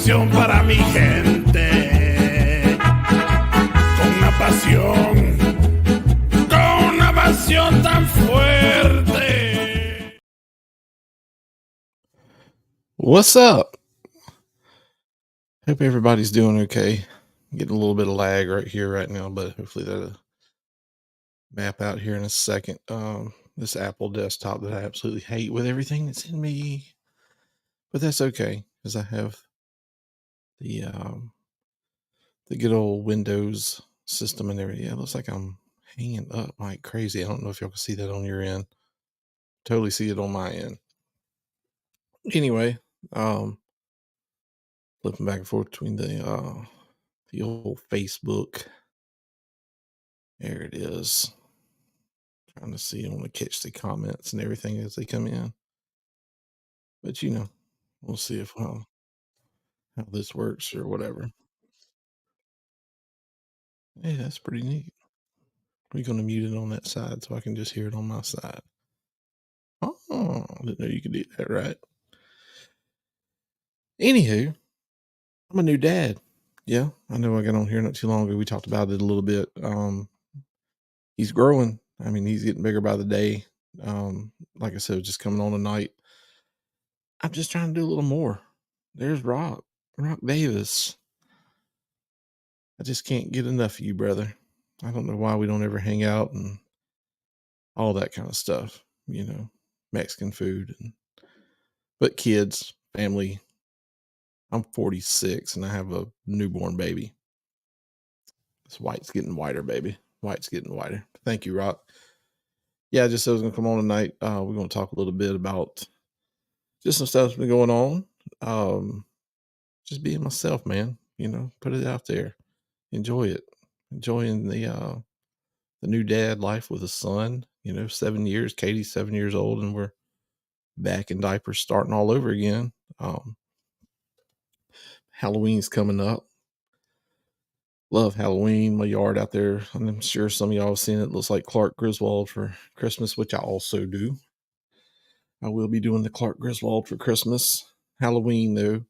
canción para mi gente. Con una pasión tan fuerte. What's up? Hope everybody's doing okay. Getting a little bit of lag right here, right now, but hopefully that'll map out here in a second. This Apple desktop that I absolutely hate with everything that's in me, but that's okay because I have the good old Windows system and everything. Yeah, it looks like I'm hanging up like crazy. I don't know if y'all can see that on your end. Totally see it on my end. Anyway, flipping back and forth between the old Facebook. There it is. Trying to see, I want to catch the comments and everything as they come in. But we'll see if how this works or whatever. Hey, that's pretty neat. We're gonna mute it on that side so I can just hear it on my side. Oh, I didn't know you could do that, right? Anywho, I'm a new dad. Yeah, I know I got on here not too long ago. We talked about it a little bit. He's growing. I mean, he's getting bigger by the day. Like I said, just coming on tonight. I'm just trying to do a little more. There's Rock Davis. I just can't get enough of you, brother. I don't know why we don't ever hang out and all that kind of stuff, Mexican food, but kids, family. I'm 46 and I have a newborn baby. This white's getting whiter, baby. White's getting whiter. Thank you, Rock. Yeah, I just said I was going to come on tonight. We're going to talk a little bit about just some stuff that's been going on. Just being myself, man. Put it out there. Enjoy it. Enjoying the new dad life with a son. 7 years. Katie's 7 years old, and we're back in diapers, starting all over again. Halloween's coming up. Love Halloween. My yard out there, I'm sure some of y'all have seen it. Looks like Clark Griswold for Christmas, which I also do. I will be doing the Clark Griswold for Christmas. Halloween, though.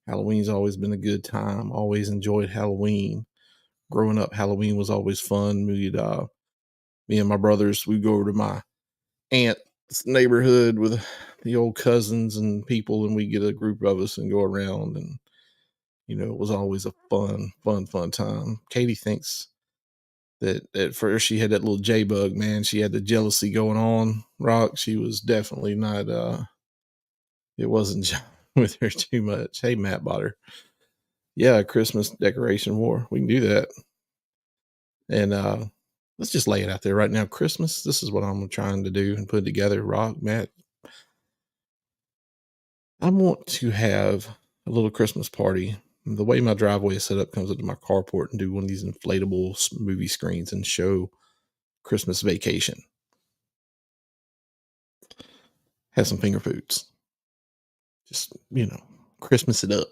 Halloween's always been a good time. Always enjoyed Halloween. Growing up, Halloween was always fun. Me and my brothers, we'd go over to my aunt's neighborhood with the old cousins and people, and we get a group of us and go around, and it was always a fun time. Katie thinks that at first she had that little J-bug, man. She had the jealousy going on. Rock, she was definitely not it wasn't with her too much. Hey, Matt Botter. Yeah, Christmas decoration war. We can do that. And let's just lay it out there right now. Christmas, this is what I'm trying to do and put together. Rock, Matt, I want to have a little Christmas party. The way my driveway is set up, comes up to my carport and do one of these inflatable movie screens and show Christmas Vacation. Have some finger foods. Just, Christmas it up.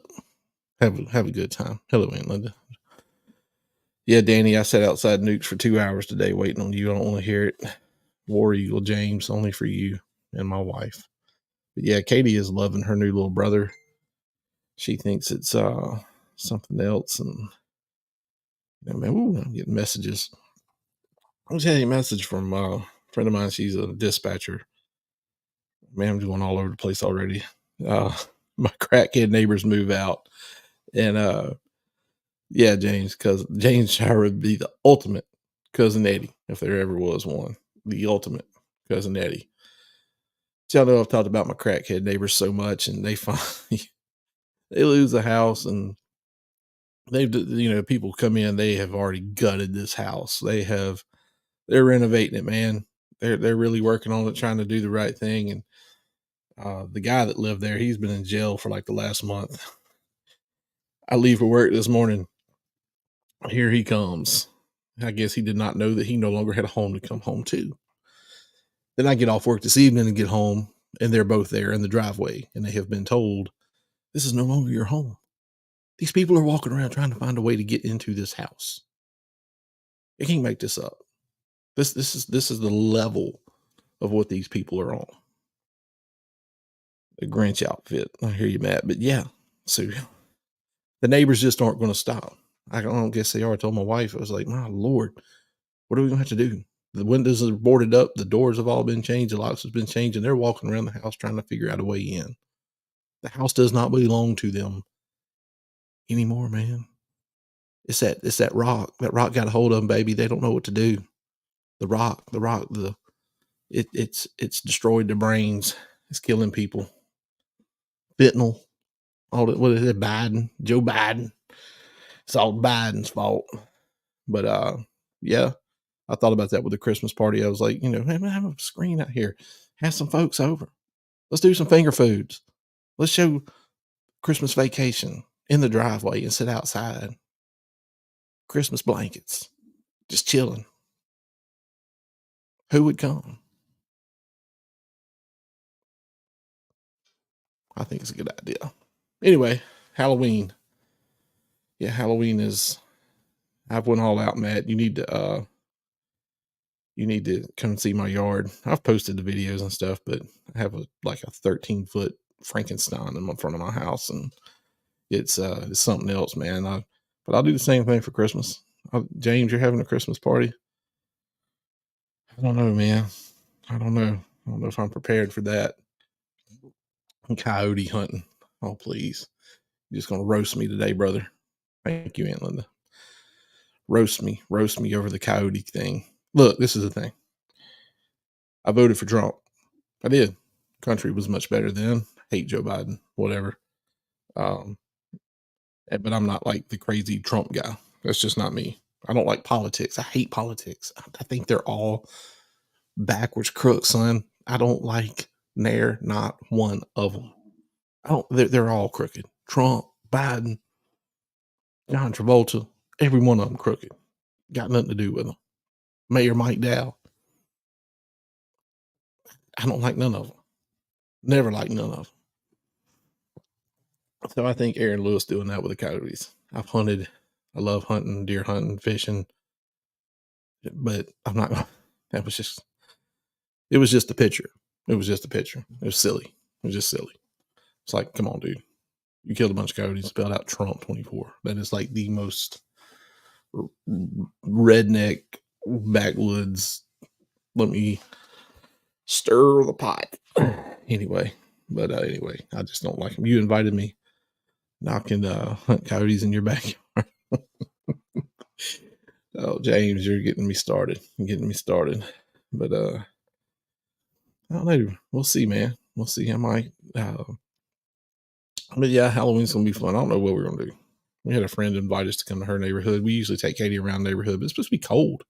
Have a good time. Hello, Aunt Linda. Yeah, Danny, I sat outside Nukes for 2 hours today waiting on you. I don't want to hear it. War Eagle James, only for you and my wife. But yeah, Katie is loving her new little brother. She thinks it's something else, and I'm getting messages. I was getting a message from a friend of mine. She's a dispatcher. Man, I'm going all over the place already. My crackhead neighbors move out, and yeah, James, because James Shire would be the ultimate cousin Eddie if there ever was one. The ultimate cousin Eddie. Y'all know I've talked about my crackhead neighbors so much, and they finally they lose a house, and people come in. They have already gutted this house. They're renovating it, man. They're really working on it, trying to do the right thing. And the guy that lived there, he's been in jail for like the last month. I leave for work this morning. Here he comes. I guess he did not know that he no longer had a home to come home to. Then I get off work this evening and get home, and they're both there in the driveway, and they have been told, this is no longer your home. These people are walking around trying to find a way to get into this house. You can't make this up. This is the level of what these people are on. The Grinch outfit. I hear you, Matt. But yeah, so The neighbors just aren't going to stop. I don't guess they are. I told my wife, I was like, my Lord, what are we going to have to do? The windows are boarded up. The doors have all been changed. The locks have been changed, and they're walking around the house trying to figure out a way in. The house does not belong to them anymore, man. It's that rock. That rock got a hold of them, baby. They don't know what to do. The rock, it's destroyed their brains. It's killing people. Fentanyl, all that. What is it? Biden, Joe Biden. It's all Biden's fault. But yeah, I thought about that with the Christmas party. I was like, hey, man, have a screen out here. Have some folks over. Let's do some finger foods. Let's show Christmas Vacation in the driveway and sit outside. Christmas blankets, just chilling. Who would come? I think it's a good idea. Anyway, Halloween. Yeah, Halloween is. I've went all out, Matt. You need to come see my yard. I've posted the videos and stuff, but I have a 13-foot Frankenstein in front of my house, and it's something else, man. But I'll do the same thing for Christmas. James, you're having a Christmas party? I don't know, man. I don't know. I don't know if I'm prepared for that. I'm coyote hunting. Oh, please. You're just going to roast me today, brother. Thank you, Aunt Linda. Roast me over the coyote thing. Look, this is the thing. I voted for Trump. I did. Country was much better then. Hate Joe Biden, whatever. But I'm not like the crazy Trump guy. That's just not me. I don't like politics. I hate politics. I think they're all backwards crooks, son. I don't like not one of them. They're all crooked. Trump, Biden, John Travolta, every one of them crooked. Got nothing to do with them. Mayor Mike Dow. I don't like none of them. Never liked none of them. So I think Aaron Lewis doing that with the coyotes. I've hunted. I love hunting, deer hunting, fishing. But I'm not. It was just a picture. It was just a picture. It was silly. It was just silly. It's like, come on, dude. You killed a bunch of coyotes, spelled out Trump 24. That is like the most redneck backwoods. Let me stir the pot. Anyway, I just don't like them. You invited me. Now I can hunt coyotes in your backyard. Oh, James, you're getting me started. But I don't know. We'll see, man. We'll see. I might. But yeah, Halloween's gonna be fun. I don't know what we're gonna do. We had a friend invite us to come to her neighborhood. We usually take Katie around the neighborhood, but it's supposed to be cold.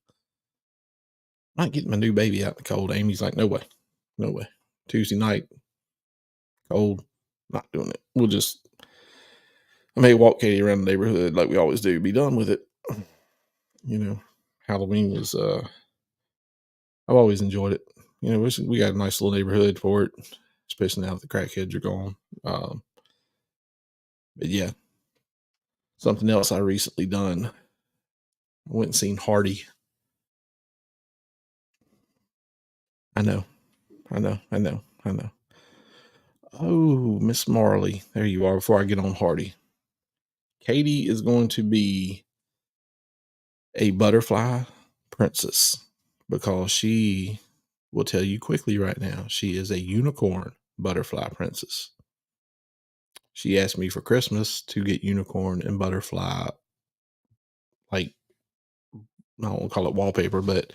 I might get my new baby out in the cold. Amy's like, no way. Tuesday night, cold, not doing it. I may walk Katie around the neighborhood like we always do. Be done with it. Halloween was. I've always enjoyed it. We got a nice little neighborhood for it, especially now that the crackheads are gone. But yeah, something else I recently done. I went and seen Hardy. I know. Oh, Miss Marley. There you are before I get on Hardy. Katie is going to be a butterfly princess because she will tell you quickly right now. She is a unicorn butterfly princess. She asked me for Christmas to get unicorn and butterfly, like, I don't want to call it wallpaper, but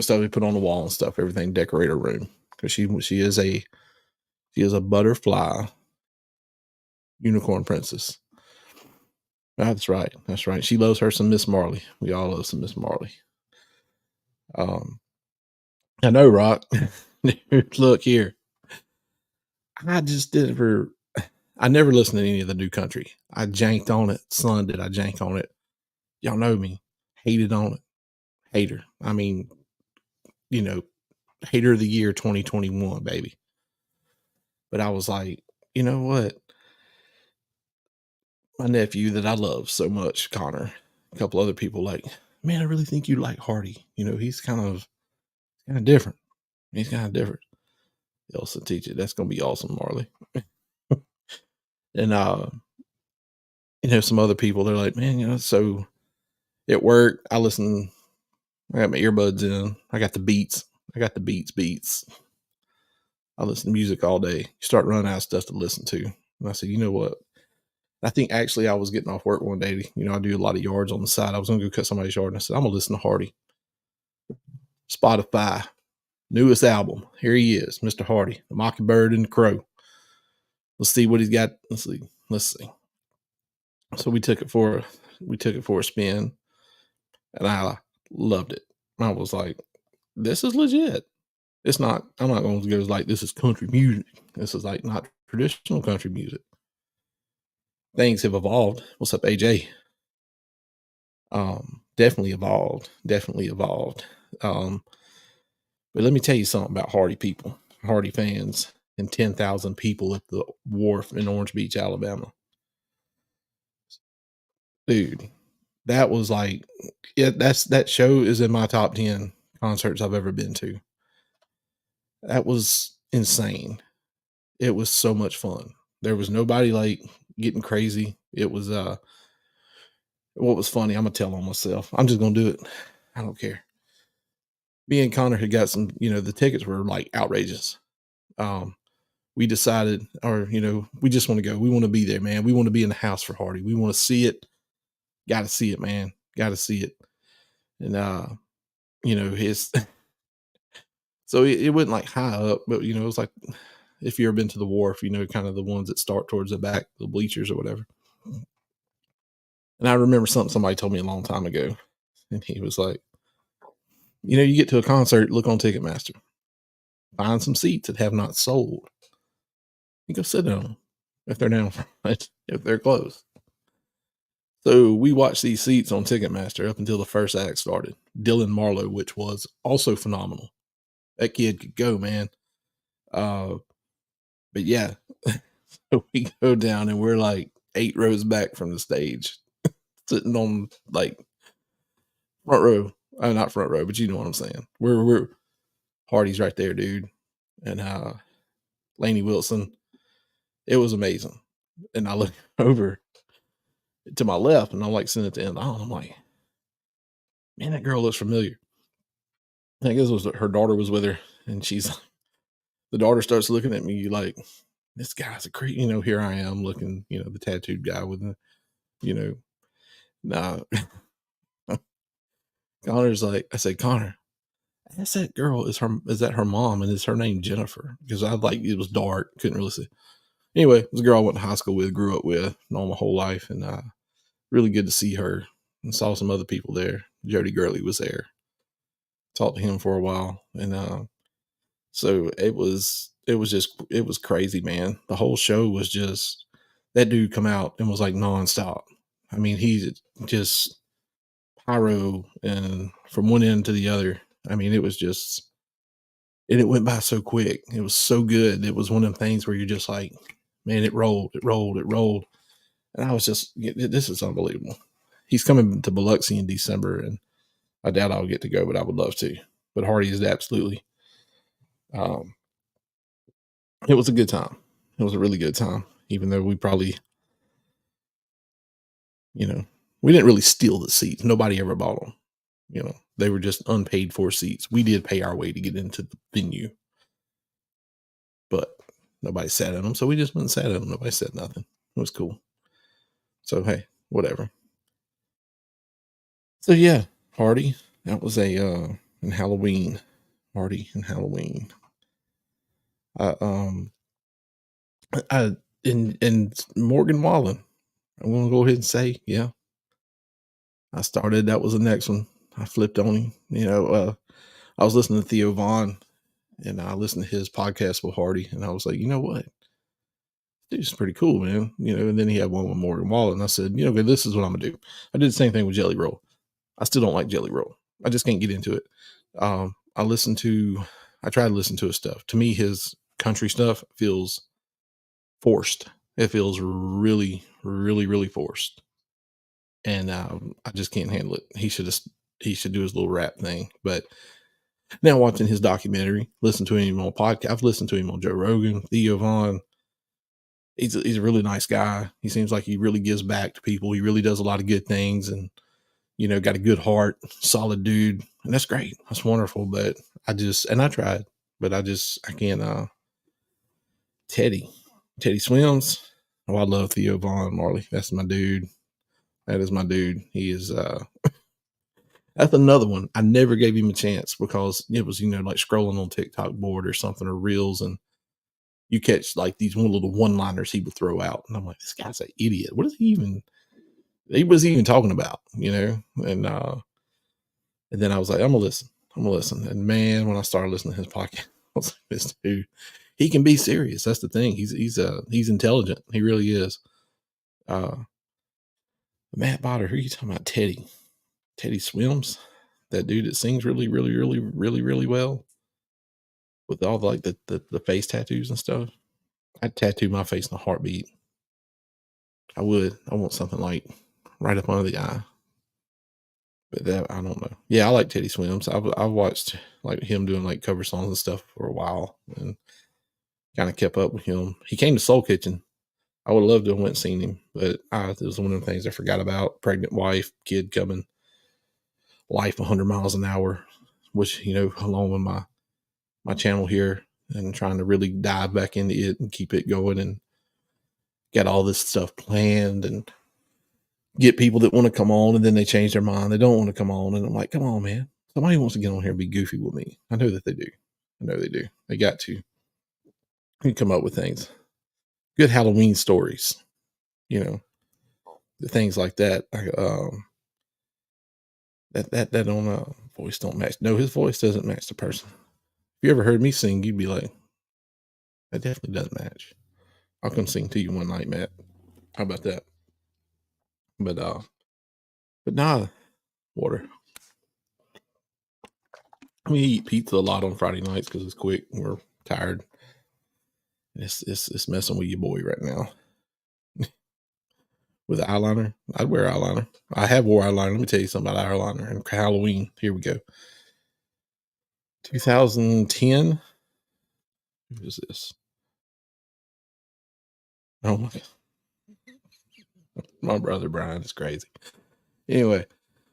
stuff we put on the wall and stuff, everything, decorate her room. Because she is a butterfly unicorn princess. That's right. She loves her some Miss Marley. We all love some Miss Marley. I know, Rock. Look here. I just did it for. I never listened to any of the new country. I janked on it. Son, did I jank on it? Y'all know me. Hated on it. Hater. I mean, hater of the year 2021, baby. But I was like, you know what? My nephew that I love so much, Connor, a couple other people, like, man, I really think you like Hardy. He's kind of different. He's kind of different. Elsa teach it. That's gonna be awesome, Marley. And some other people, they're like, man, so at work, I got my earbuds in, I got the beats, beats. I listen to music all day. You start running out of stuff to listen to. And I said, you know what? I think actually I was getting off work one day. I do a lot of yards on the side. I was going to go cut somebody's yard. And I said, I'm going to listen to Hardy. Spotify, newest album. Here he is, Mr. Hardy, the Mockingbird and the Crow. Let's see what he's got. Let's see. So we took it for a spin, and I loved it. I was like, this is legit. It's not, I'm not going to go like, this is country music. This is like not traditional country music. Things have evolved. What's up, AJ? Definitely evolved. But let me tell you something about Hardy people, Hardy fans, and 10,000 people at the wharf in Orange Beach, Alabama. Dude, that was like, that show is in my top 10 concerts I've ever been to. That was insane. It was so much fun. There was nobody like getting crazy. It was what was funny, I'm gonna tell on myself. I'm just gonna do it. I don't care. Me and Connor had got some, the tickets were like outrageous. We decided, or we just want to go. We want to be there, man. We want to be in the house for Hardy. We want to see it. Got to see it, man. Got to see it. And his so it wasn't like high up, but it was like, if you ever been to the wharf, kind of the ones that start towards the back, the bleachers or whatever. And I remember something somebody told me a long time ago, and he was like, you get to a concert, look on Ticketmaster, find some seats that have not sold. You go sit down if they're down, if they're closed. So we watched these seats on Ticketmaster up until the first act started. Dylan Marlowe, which was also phenomenal. That kid could go, man. But yeah, so we go down and we're like 8 rows back from the stage, sitting on like front row. Not front row, but you know what I'm saying. We're Hardy's right there, dude. And Lainey Wilson. It was amazing. And I look over to my left and I'm like sitting at the end. I'm like, man, that girl looks familiar. I guess it was her daughter was with her, and the daughter starts looking at me like, this guy's a creep. Here I am looking, the tattooed guy with the, nah. Connor's like, I said, Connor, ask that girl, is that her mom? And is her name Jennifer? Because it was dark, couldn't really see. Anyway, it was a girl I went to high school with, grew up with, known my whole life, and really good to see her. And saw some other people there. Jody Gurley was there. Talked to him for a while, and so it was crazy, man. The whole show was just, that dude come out and was like nonstop. I mean, he just pyro and from one end to the other. I mean, it was just, and it went by so quick. It was so good. It was one of them things where you're just like, man, it rolled. And I was just, this is unbelievable. He's coming to Biloxi in December, and I doubt I'll get to go, but I would love to. But Hardy is absolutely, it was a good time. It was a really good time, even though we probably, we didn't really steal the seats. Nobody ever bought them. They were just unpaid for seats. We did pay our way to get into the venue, but nobody sat in them. So we just went and sat in them. Nobody said nothing. It was cool. So, hey, whatever. So yeah, Hardy, that was in Halloween. Hardy and Halloween. And Morgan Wallen, I'm going to go ahead and say, yeah, I started, that was the next one. I flipped on him. I was listening to Theo Vaughn, and I listened to his podcast with Hardy, and I was like, you know what? Dude's pretty cool, man. And then he had one with Morgan Wallen, and I said, okay, this is what I'm gonna do. I did the same thing with Jelly Roll. I still don't like Jelly Roll. I just can't get into it. I try to listen to his stuff. To me, his country stuff feels forced. It feels really, really, really forced. And I just can't handle it. He should do his little rap thing. But now watching his documentary, listen to him on podcast, I've listened to him on Joe Rogan, Theo Vaughn. he's a really nice guy. He seems like he really gives back to people. He really does a lot of good things, and got a good heart, solid dude, and that's great. That's wonderful. But I tried, but I can't. Teddy, Teddy Swims. Oh, I love Theo Vaughn, Marley. That's my dude. That is my dude. He is. That's another one. I never gave him a chance because it was like scrolling on TikTok board or something or reels, and you catch like these one little one liners he would throw out, and I'm like, this guy's an idiot. What is he even? He was even talking about, and then I was like, I'm gonna listen. I'm gonna listen. And man, when I started listening to his podcast, I was like, this dude, he can be serious. That's the thing. He's intelligent. He really is. Matt Botter, who are you talking about? Teddy Swims, that dude that sings really, really, really, really, really well with all the face tattoos and stuff. I'd tattoo my face in a heartbeat. I would. I want something like right up under the eye. But that I don't know. Yeah, I like Teddy Swims. I've watched like him doing like cover songs and stuff for a while, and kind of kept up with him. He came to Soul Kitchen. I would have loved to have went and seen him, but it was one of the things I forgot about. Pregnant wife, kid coming, life 100 miles an hour, which along with my channel here, and trying to really dive back into it and keep it going, and get all this stuff planned, and get people that want to come on, and then they change their mind. They don't want to come on, and I'm like, come on, man. Somebody wants to get on here and be goofy with me. I know that they do. I know they do. They got to. You come up with things. Good Halloween stories. The things like that. That don't voice don't match. No, his voice doesn't match the person. If you ever heard me sing, you'd be like, that definitely does match. I'll come sing to you one night, Matt. How about that? But nah, water. We eat pizza a lot on Friday nights because it's quick. We're tired. It's messing with your boy right now. With eyeliner, I'd wear eyeliner. I have wore eyeliner. Let me tell you something about eyeliner and Halloween. Here we go. 2010. Who is this? Oh my God. My brother Brian is crazy. Anyway,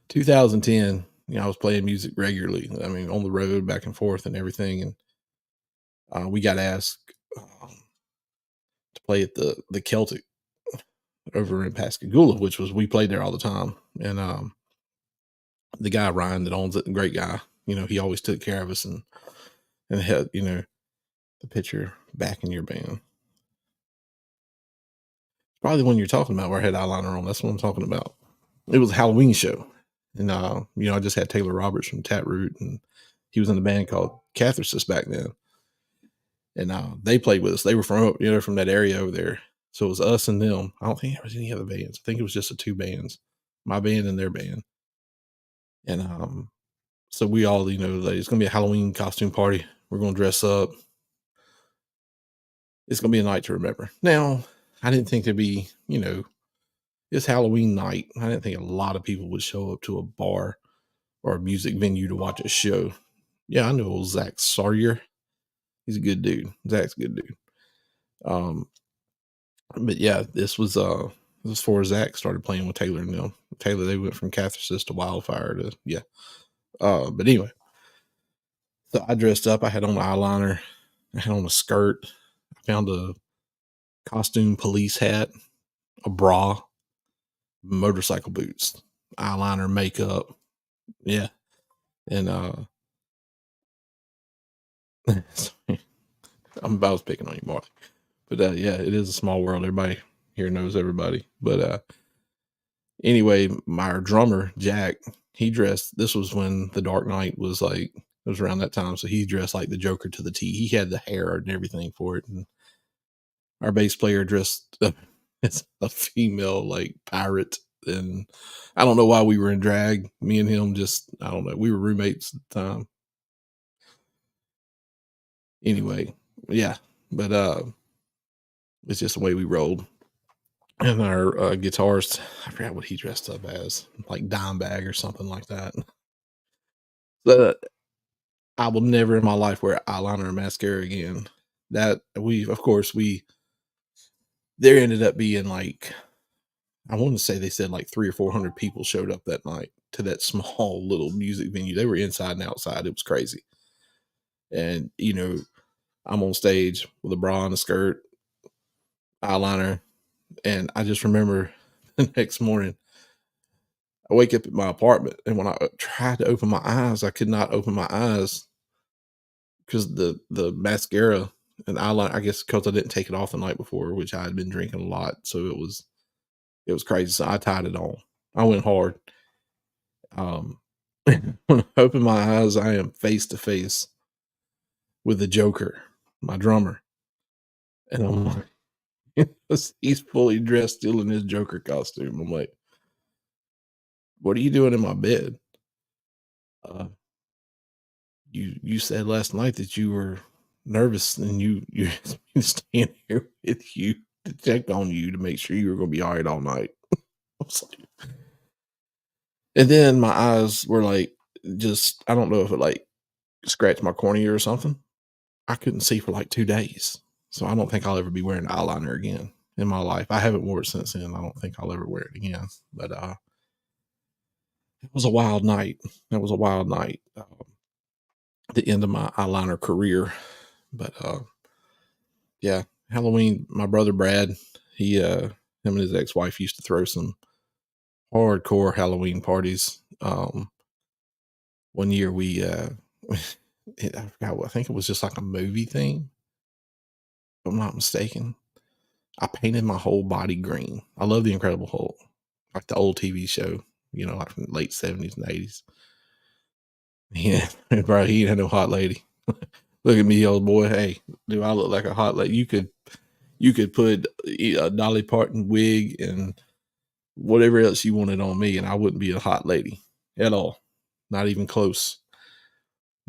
2010, I was playing music regularly. I mean, on the road, back and forth and everything. And we got asked to play at the Celtic over in Pascagoula, which was, we played there all the time. And the guy, Ryan, that owns it, great guy, he always took care of us, and had, the picture back in your band. Probably the one you're talking about where I had eyeliner on. That's what I'm talking about. It was a Halloween show. And, I just had Taylor Roberts from Taproot, and he was in a band called Catharsis back then. And they played with us. They were from that area over there. So it was us and them. I don't think there was any other bands. I think it was just the two bands, my band and their band. And so we all, like, it's going to be a Halloween costume party. We're going to dress up. It's going to be a night to remember. Now, I didn't think there'd be, it's Halloween night. I didn't think a lot of people would show up to a bar or a music venue to watch a show. Yeah, I know old Zach Sawyer. He's a good dude. Zach's a good dude. But yeah, this was before Zach started playing with Taylor and them. Taylor, they went from Catharsis to Wildfire to, yeah. But anyway, so I dressed up. I had on eyeliner. I had on a skirt. I found a costume police hat, a bra, motorcycle boots, eyeliner, makeup. Yeah. And I was picking on you, Mark. But yeah, it is a small world. Everybody here knows everybody. But anyway, my drummer, Jack, he dressed, this was when The Dark Knight was like, it was around that time. So he dressed like the Joker to the T. He had the hair and everything for it. And our bass player dressed as a female, like, pirate. And I don't know why we were in drag. Me and him I don't know. We were roommates at the time. Anyway, yeah. But it's just the way we rolled. And our guitarist, I forgot what he dressed up as, like Dimebag or something like that. So I will never in my life wear eyeliner or mascara again. That of course, we there ended up being like, I want to say they said like 300 or 400 people showed up that night to that small little music venue. They were inside and outside. It was crazy. And, I'm on stage with a bra and a skirt, eyeliner. And I just remember the next morning, I wake up at my apartment. And when I tried to open my eyes, I could not open my eyes because the mascara and eyeliner, I guess because I didn't take it off the night before, which I had been drinking a lot. So it was crazy. So I tied it on. I went hard. Um, when I open my eyes, I am face to face with the Joker, my drummer. And I'm like, he's fully dressed still in his Joker costume. I'm like, what are you doing in my bed? Uh, you said last night that you were nervous and you stand here with you to check on you to make sure you were gonna be all right all night. I was like, and then my eyes were like, just I don't know if it like scratched my cornea or something. I couldn't see for like 2 days. So I don't think I'll ever be wearing eyeliner again in my life. I haven't worn it since then. I don't think I'll ever wear it again. But it was a wild night. That was a wild night. The end of my eyeliner career. But yeah, Halloween, my brother Brad, him and his ex-wife used to throw some hardcore Halloween parties. One year we I forgot I think it was just like a movie thing, if I'm not mistaken. I painted my whole body green. I love the Incredible Hulk, like the old TV show, like from the late 70s and 80s. Yeah, bro, he ain't had no hot lady. Look at me, old boy. Hey, do I look like a hot lady? You could put a Dolly Parton wig and whatever else you wanted on me, and I wouldn't be a hot lady at all. Not even close.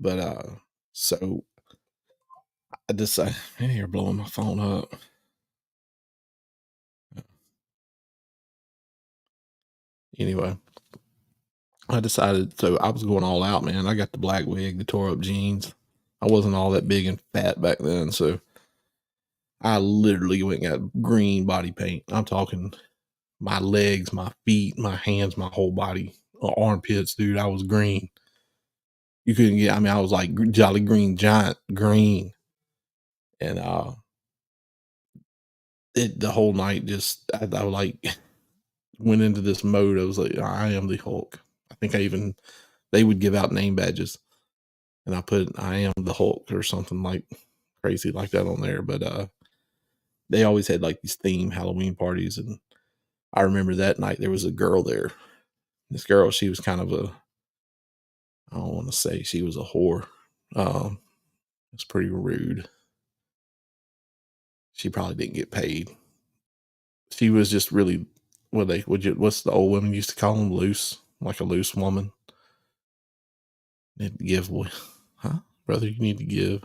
But so I decided, man, you're blowing my phone up. Anyway, I decided, so I was going all out, man. I got the black wig, the tore up jeans. I wasn't all that big and fat back then, so I literally went and got green body paint. I'm talking my legs, my feet, my hands, my whole body, armpits, dude. I was green. You couldn't get. I mean, I was like Jolly Green Giant green, and the whole night just I like went into this mode. I was like, I am the Hulk. I think they would give out name badges, and I put I am the Hulk or something like crazy like that on there. But they always had like these theme Halloween parties, and I remember that night there was a girl there. This girl, she was kind of I don't want to say she was a whore. It's pretty rude. She probably didn't get paid. She was just really what's the old women used to call them, loose, like a loose woman. Need to give, huh, brother? You need to give.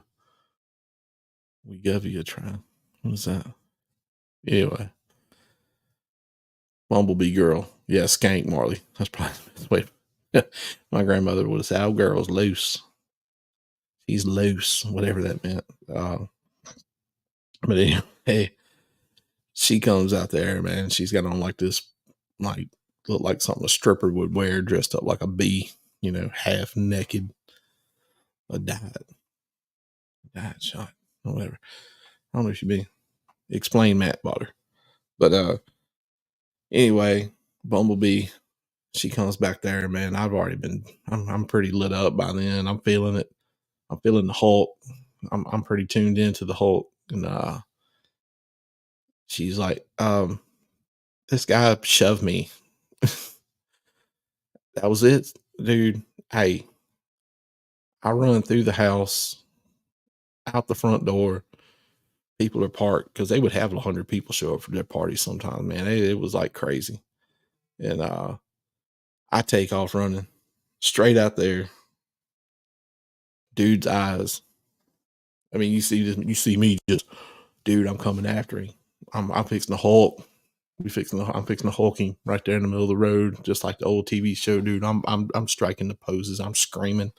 We give you a try. What is that? Anyway, Bumblebee girl. Yeah, skank Marley. That's probably the best way. My grandmother would have said, "Our girl's loose. She's loose," whatever that meant. But anyway, she comes out there, man. She's got on like this, like look like something a stripper would wear, dressed up like a bee, half naked. A diet shot, or whatever. I don't know if you be explain Matt Botter, but anyway, Bumblebee. She comes back there, man. I've already been. I'm pretty lit up by then. I'm feeling it. I'm feeling the Hulk. I'm pretty tuned into the Hulk, and she's like, this guy shoved me. That was it, dude. Hey, I run through the house, out the front door. People are parked because they would have 100 people show up for their party sometimes, man. It was like crazy. And I take off running straight out there. Dude's eyes. I mean, you see me just, dude, I'm coming after him. I'm fixing the Hulk. I'm fixing the hulking right there in the middle of the road, just like the old TV show, dude. I'm striking the poses. I'm screaming.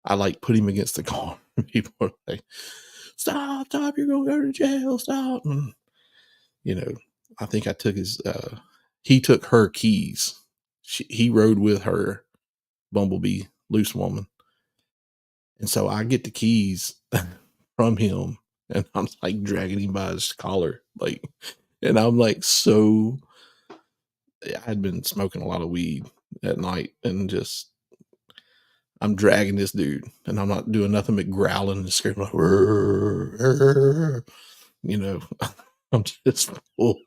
I like put him against the car. People are like, stop, you're gonna go to jail, stop. And you know, I think I took his, he took her keys. He rode with her Bumblebee loose woman. And so I get the keys from him and I'm like dragging him by his collar. Like, and I'm like, so I'd been smoking a lot of weed at night and just, I'm dragging this dude and I'm not doing nothing but growling and screaming like, "Rrr, rrr," you know, I'm just full,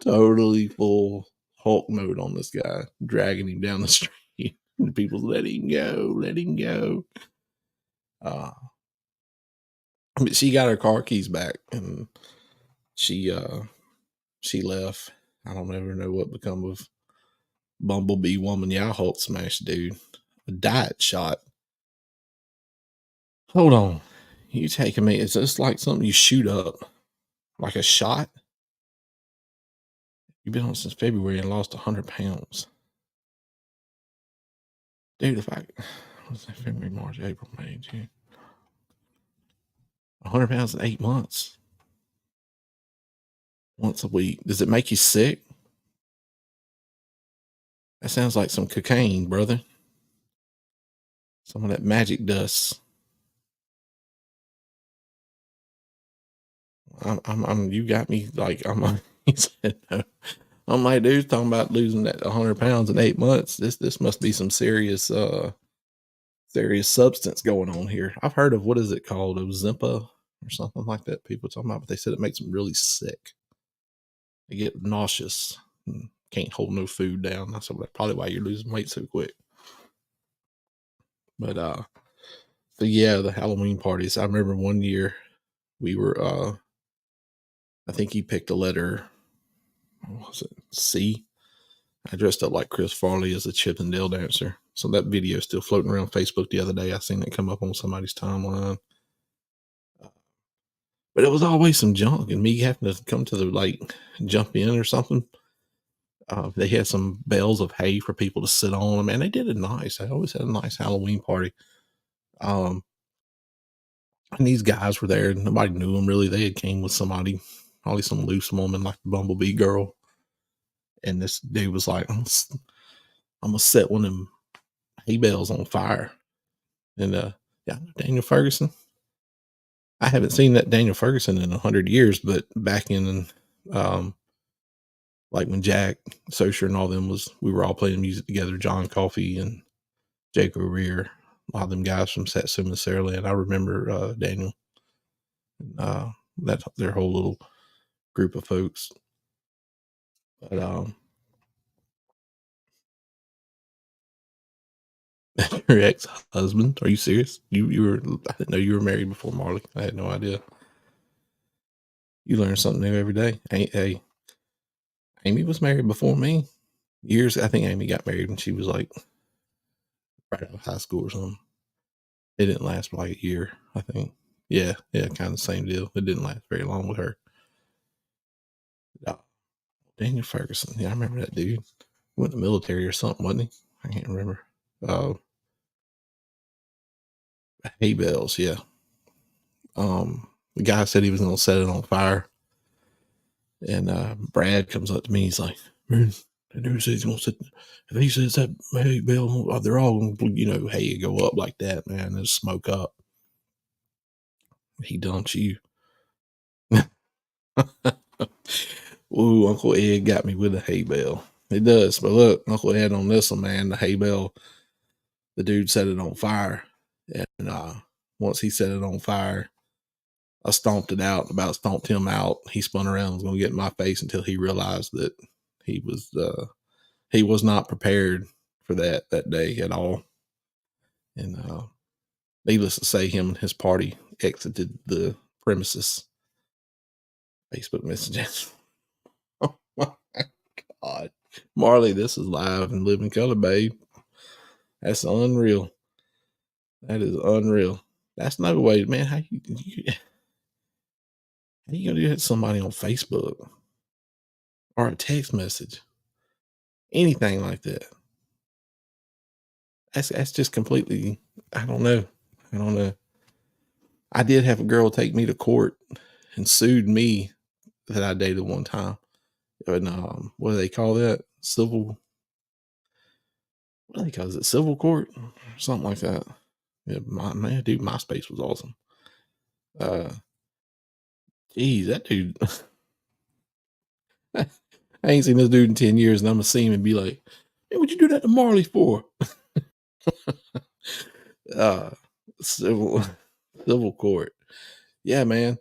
totally full Hulk mode on this guy, dragging him down the street. And people's let him go, let him go. Uh, I mean, she got her car keys back and she she left. I don't ever know what become of Bumblebee woman. Yeah, Hulk smash dude. A diet shot. Hold on. You taking me? Is this like something you shoot up? Like a shot? You've been on since February and lost 100 pounds. Dude, if I was February, March, April, May, June. 100 pounds in 8 months. Once a week. Does it make you sick? That sounds like some cocaine, brother. Some of that magic dust. You got me like, he said no. I'm like, dude, talking about losing that 100 pounds in 8 months. This must be some serious, serious substance going on here. I've heard of, what is it called? Ozempa or something like that. People talking about, but they said it makes them really sick. They get nauseous and can't hold no food down. That's probably why you're losing weight so quick. But yeah, the Halloween parties. I remember one year we were I think he picked a letter, what was it, C? I dressed up like Chris Farley as a Chip and Dale dancer. So that video is still floating around Facebook the other day. I seen it come up on somebody's timeline. But it was always some junk and me having to come to the, like, jump in or something. They had some bales of hay for people to sit on them, and they did it nice. They always had a nice Halloween party. Um, and these guys were there. Nobody knew them really. They had came with somebody, probably some loose woman like the Bumblebee girl. And this dude was like, I'm gonna set one of them hay bales on fire. And yeah, Daniel Ferguson. I haven't seen that Daniel Ferguson in 100 years, but back in like when Jack Socher and all them we were all playing music together, John Coffey and Jake O'Rear, a lot of them guys from Satsuma Saraland. I remember Daniel, that their whole little group of folks. But your ex-husband? Are you serious? You were? I didn't know you were married before, Marley. I had no idea. You learn something new every day. Hey, Amy was married before me. Years. I think Amy got married when she was like right out of high school or something. It didn't last for like a year, I think. Yeah, kind of the same deal. It didn't last very long with her. Daniel Ferguson. Yeah, I remember that dude. Went in the military or something, wasn't he? I can't remember. Hay bales, yeah. The guy said he was gonna set it on fire. And Brad comes up to me, he's like, "Man, the dude says he's gonna set, if he says that hay bale, they're all gonna, hay go up like that, man, and smoke up." He dumped you. Ooh, Uncle Ed got me with a hay bale. It does, but look, Uncle Ed on this one, man, the hay bale, the dude set it on fire. And once he set it on fire, I stomped it out, about stomped him out. He spun around and was going to get in my face until he realized that he was not prepared for that day at all. And needless to say, him and his party exited the premises. Facebook messages. Oh my God. Marley, this is live and living color, babe. That's unreal. That is unreal. That's no way, man. How you gonna do that to somebody on Facebook or a text message? Anything like that. That's just completely, I don't know. I don't know. I did have a girl take me to court and sued me that I dated one time. And what do they call that? Civil, what do they call it? Is it civil court? Something like that. Yeah, my man, dude, MySpace was awesome. Geez, that dude. I ain't seen this dude in 10 years, and I'm gonna see him and be like, "Hey, what'd you do that to Marley for?" uh, civil, civil court. Yeah, man.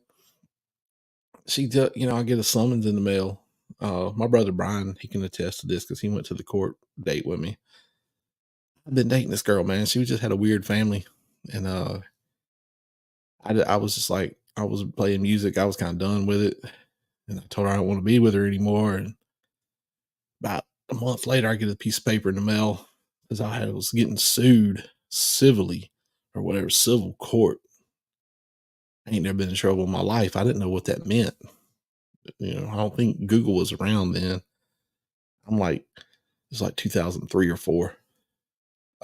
I get a summons in the mail. My brother Brian, he can attest to this because he went to the court date with me. I've been dating this girl, man. She just had a weird family, and I was just like, I was playing music. I was kind of done with it, and I told her I don't want to be with her anymore. And about a month later, I get a piece of paper in the mail because was getting sued civilly or whatever, civil court. I ain't never been in trouble in my life. I didn't know what that meant. I don't think Google was around then. I'm like, it's like 2003 or four.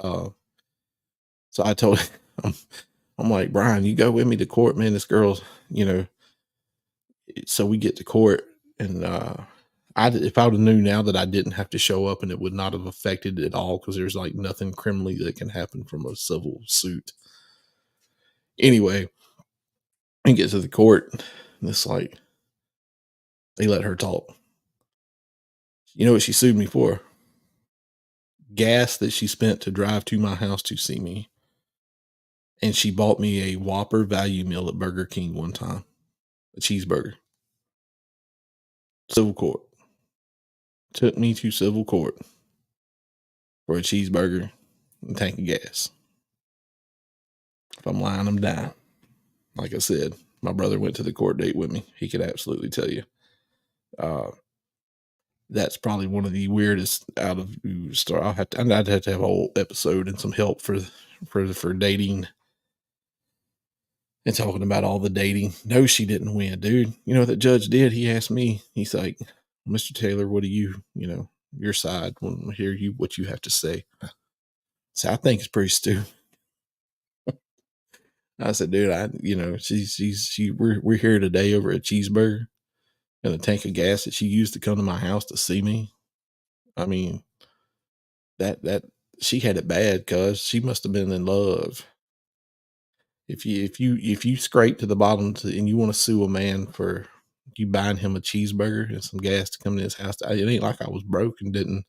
So I told him, I'm like, Brian, you go with me to court, man. This girl's, so we get to court, and if I would have knew now that I didn't have to show up, and it would not have affected it at all, because there's like nothing criminally that can happen from a civil suit. Anyway, we get to the court, and it's like they let her talk. You know what she sued me for? Gas that she spent to drive to my house to see me. And she bought me a Whopper value meal at Burger King one time, a cheeseburger. Civil court. Took me to civil court for a cheeseburger and a tank of gas. If I'm lying, I'm dying. Like I said, my brother went to the court date with me. He could absolutely tell you. That's probably one of the weirdest out of story. I'd have to have a whole episode and some help for dating and talking about all the dating. No, she didn't win, dude. You know what the judge did? He asked me, he's like, Mr. Taylor, what do you, your side, want to hear what you have to say. So I think it's pretty stupid. I said, dude, we're here today over a cheeseburger and a tank of gas that she used to come to my house to see me. I mean, that she had it bad, cuz she must have been in love. If you scrape to the bottom and you want to sue a man for you buying him a cheeseburger and some gas to come to his house, it ain't like I was broke and didn't.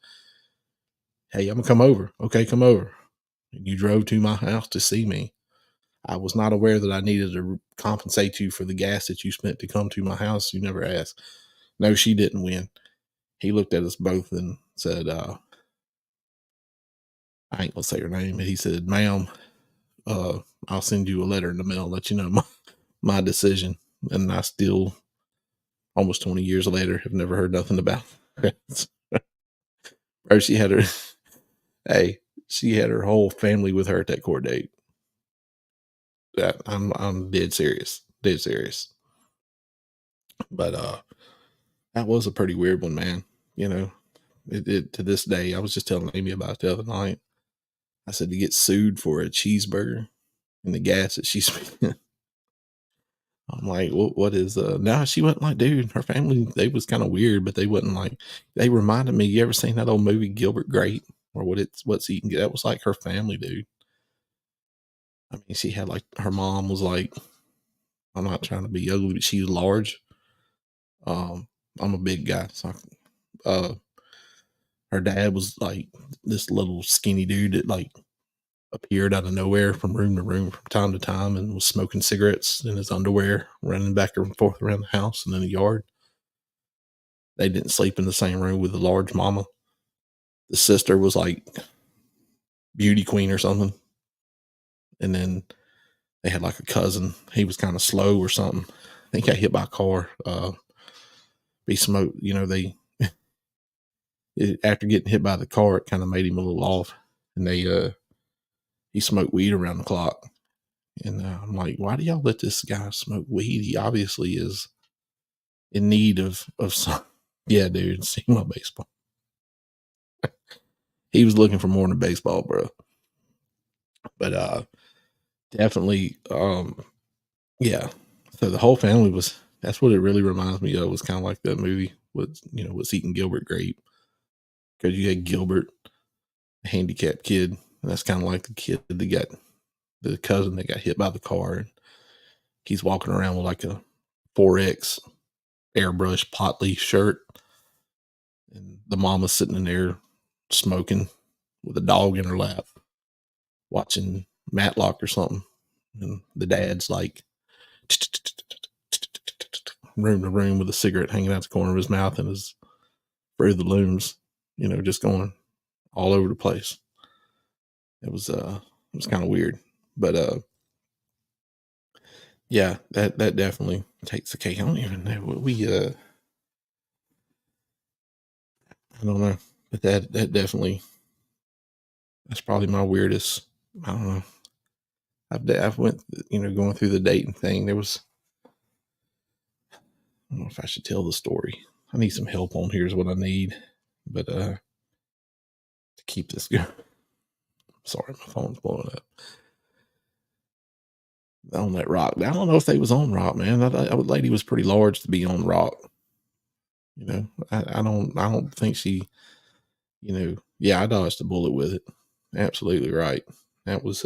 Hey, I'm gonna come over. Okay, come over. And you drove to my house to see me. I was not aware that I needed to compensate you for the gas that you spent to come to my house. You never asked. No, she didn't win. He looked at us both and said, I ain't gonna say her name, but he said, ma'am, I'll send you a letter in the mail, let you know my decision. And I still, almost 20 years later, have never heard nothing about it. Or she had her whole family with her at that court date. That I'm dead serious. But that was a pretty weird one, man. It to this day, I was just telling Amy about it the other night. I said, to get sued for a cheeseburger and the gas that she spent. I'm like, what is now she wasn't like, dude, her family, they was kind of weird, but they wasn't like, they reminded me, you ever seen that old movie Gilbert Grape, or what's eating? That was like her family, dude. I mean, she had like, her mom was like, I'm not trying to be ugly, but she's large. I'm a big guy, so her dad was like this little skinny dude that like appeared out of nowhere from room to room from time to time and was smoking cigarettes in his underwear, running back and forth around the house and in the yard. They didn't sleep in the same room with the large mama. The sister was like beauty queen or something. And then they had like a cousin. He was kind of slow or something. I think got hit by a car. He smoked, after getting hit by the car, it kind of made him a little off. And he smoked weed around the clock. And I'm like, why do y'all let this guy smoke weed? He obviously is in need of some. Yeah, dude, see my baseball. He was looking for more than a baseball, bro. But definitely, yeah. So the whole family was That's what it really reminds me of. Was kind of like that movie with what's eating Gilbert Grape, because you had Gilbert, a handicapped kid, and that's kind of like the kid that got the cousin that got hit by the car, and he's walking around with like a 4X airbrush pot leaf shirt, and the mama's sitting in there smoking with a dog in her lap, watching Matlock or something, and the dad's like room to room with a cigarette hanging out the corner of his mouth and his through the looms, just going all over the place. It was kind of weird, but yeah, that definitely takes the cake. I don't even know what I don't know, but that definitely, that's probably my weirdest. I don't know. I've went, going through the dating thing. There was, I don't know if I should tell the story. I need some help on here is what I need, but to keep this going. Sorry, my phone's blowing up. On that rock. I don't know if they was on rock, man. That lady was pretty large to be on rock. I don't think she, yeah, I dodged a bullet with it. Absolutely right. That was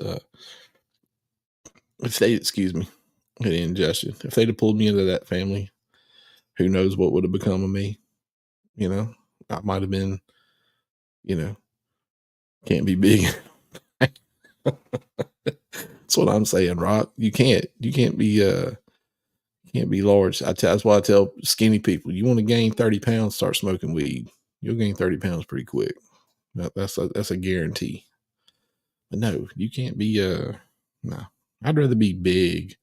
if they, excuse me, the ingestion. If they'd have pulled me into that family, who knows what would have become of me? I might have been, can't be big. That's what I'm saying, Rock. You can't be large. That's why I tell skinny people, you want to gain 30 pounds, start smoking weed. You'll gain 30 pounds pretty quick. That's a guarantee. But no, you can't be no. I'd rather be big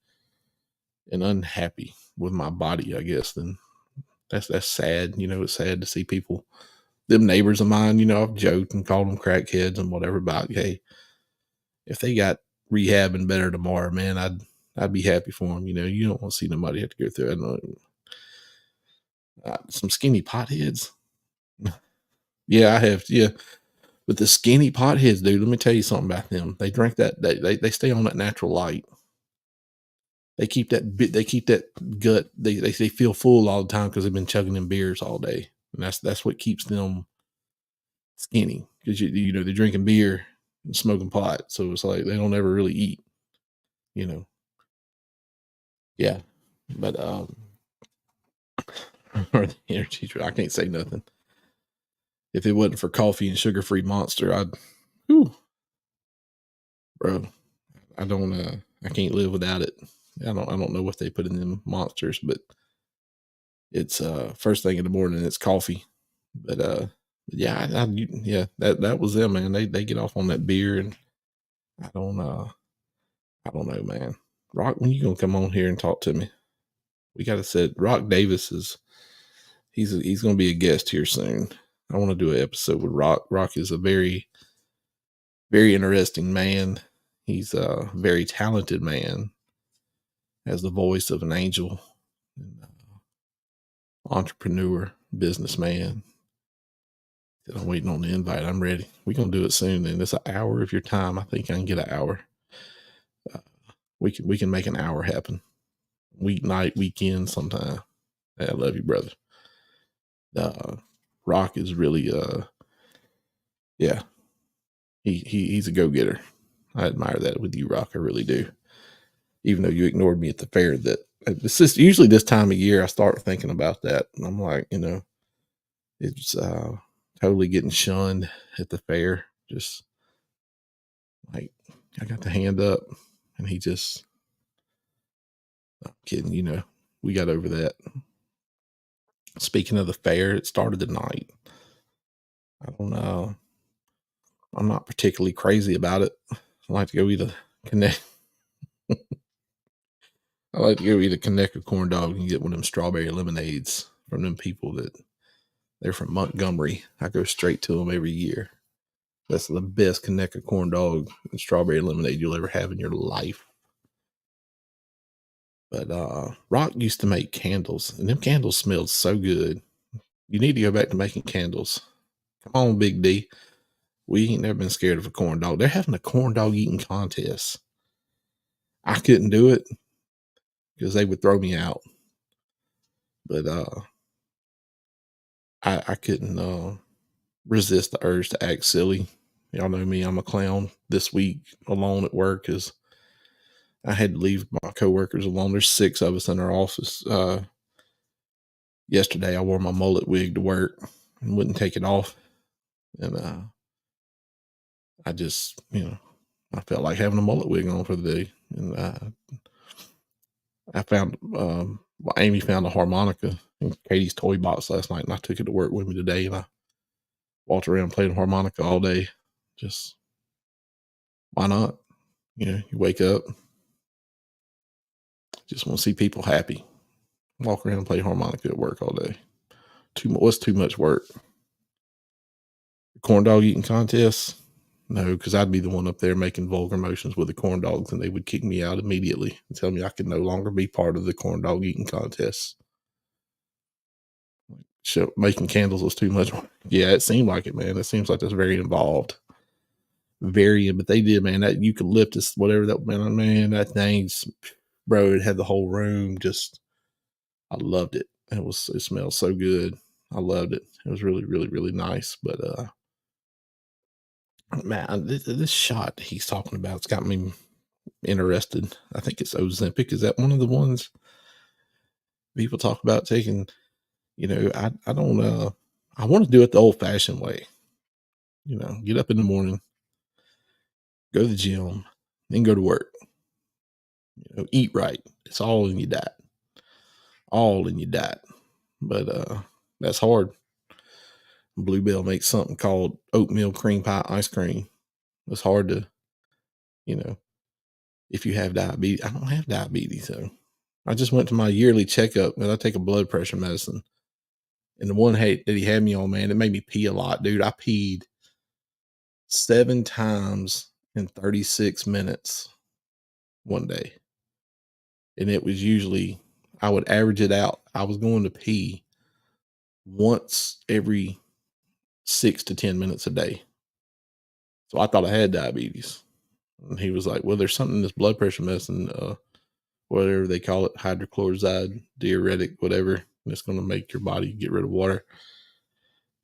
and unhappy with my body, I guess, than that's sad. It's sad to see people, them neighbors of mine, I've joked and called them crackheads and whatever about, hey, if they got rehab and better tomorrow, man, I'd be happy for them. You don't want to see nobody have to go through it. Some skinny potheads. Yeah, I have. Yeah, but the skinny potheads, dude. Let me tell you something about them. They drink that. They stay on that natural light. They keep that bit. They keep that gut. They feel full all the time because they've been chugging them beers all day, and that's what keeps them skinny. Because they're drinking beer and smoking pot, so it's like they don't ever really eat. Yeah, but or the energy drink. I can't say nothing. If it wasn't for coffee and sugar-free Monster, whew, bro, I can't live without it. I don't know what they put in them Monsters, but it's first thing in the morning it's coffee. But yeah, yeah, that was them, man. They get off on that beer, and I don't know, man. Rock, when you gonna come on here and talk to me? We gotta set Rock Davis is he's gonna be a guest here soon. I want to do an episode with Rock. Rock is a very, very interesting man. He's a very talented man. Has the voice of an angel, entrepreneur, businessman. I'm waiting on the invite. I'm ready. We're gonna do it soon, and it's an hour of your time. I think I can get an hour. We can make an hour happen. Weeknight, weekend, sometime. I love you, brother. Rock is really yeah. He's a go-getter. I admire that with you, Rock. I really do. Even though you ignored me at the fair, that it's just usually this time of year I start thinking about that, and I'm like, it's totally getting shunned at the fair. Just like I got the hand up, and he just, I'm kidding. We got over that. Speaking of the fair, it started tonight. I don't know. I'm not particularly crazy about it. I like to go eat a connect. I like to go eat a Conecuh corn dog and get one of them strawberry lemonades from them people that they're from Montgomery. I go straight to them every year. That's the best Conecuh corn dog and strawberry lemonade you'll ever have in your life. But Rock used to make candles, and them candles smelled so good. You need to go back to making candles. Come on, Big D. We ain't never been scared of a corn dog. They're having a corn dog eating contest. I couldn't do it because they would throw me out. but I couldn't resist the urge to act silly. Y'all know me, I'm a clown. This week alone at work is I had to leave my coworkers alone. There's 6 of us in our office. Yesterday I wore my mullet wig to work and wouldn't take it off. And I just, I felt like having a mullet wig on for the day. And I found Amy found a harmonica in Katie's toy box last night, and I took it to work with me today, and I walked around playing harmonica all day. Just why not? You wake up, just want to see people happy. Walk around and play harmonica at work all day. What's too much work? Corn dog eating contests? No, because I'd be the one up there making vulgar motions with the corn dogs, and they would kick me out immediately and tell me I could no longer be part of the corn dog eating contests. Making candles was too much. Yeah, it seemed like it, man. It seems like that's very involved. But they did, man. That eucalyptus, whatever that, man, that thing's, bro, it had the whole room just, I loved it. It smelled so good. I loved it. It was really, really, really nice. But, man, this shot he's talking about, it's got me interested. I think it's Ozempic. Is that one of the ones people talk about taking? I don't, I want to do it the old fashioned way. Get up in the morning, go to the gym, then go to work. Eat right. It's all in your diet. All in your diet. But that's hard. Bluebell makes something called oatmeal cream pie ice cream. It's hard to, if you have diabetes. I don't have diabetes, so I just went to my yearly checkup and I take a blood pressure medicine. And the one that he had me on, man, it made me pee a lot, dude. I peed 7 times in 36 minutes one day. And it was usually, I would average it out. I was going to pee once every 6 to 10 minutes a day. So I thought I had diabetes. And he was like, well, there's something in this blood pressure medicine, whatever they call it, hydrochloride, diuretic, whatever. And it's going to make your body get rid of water.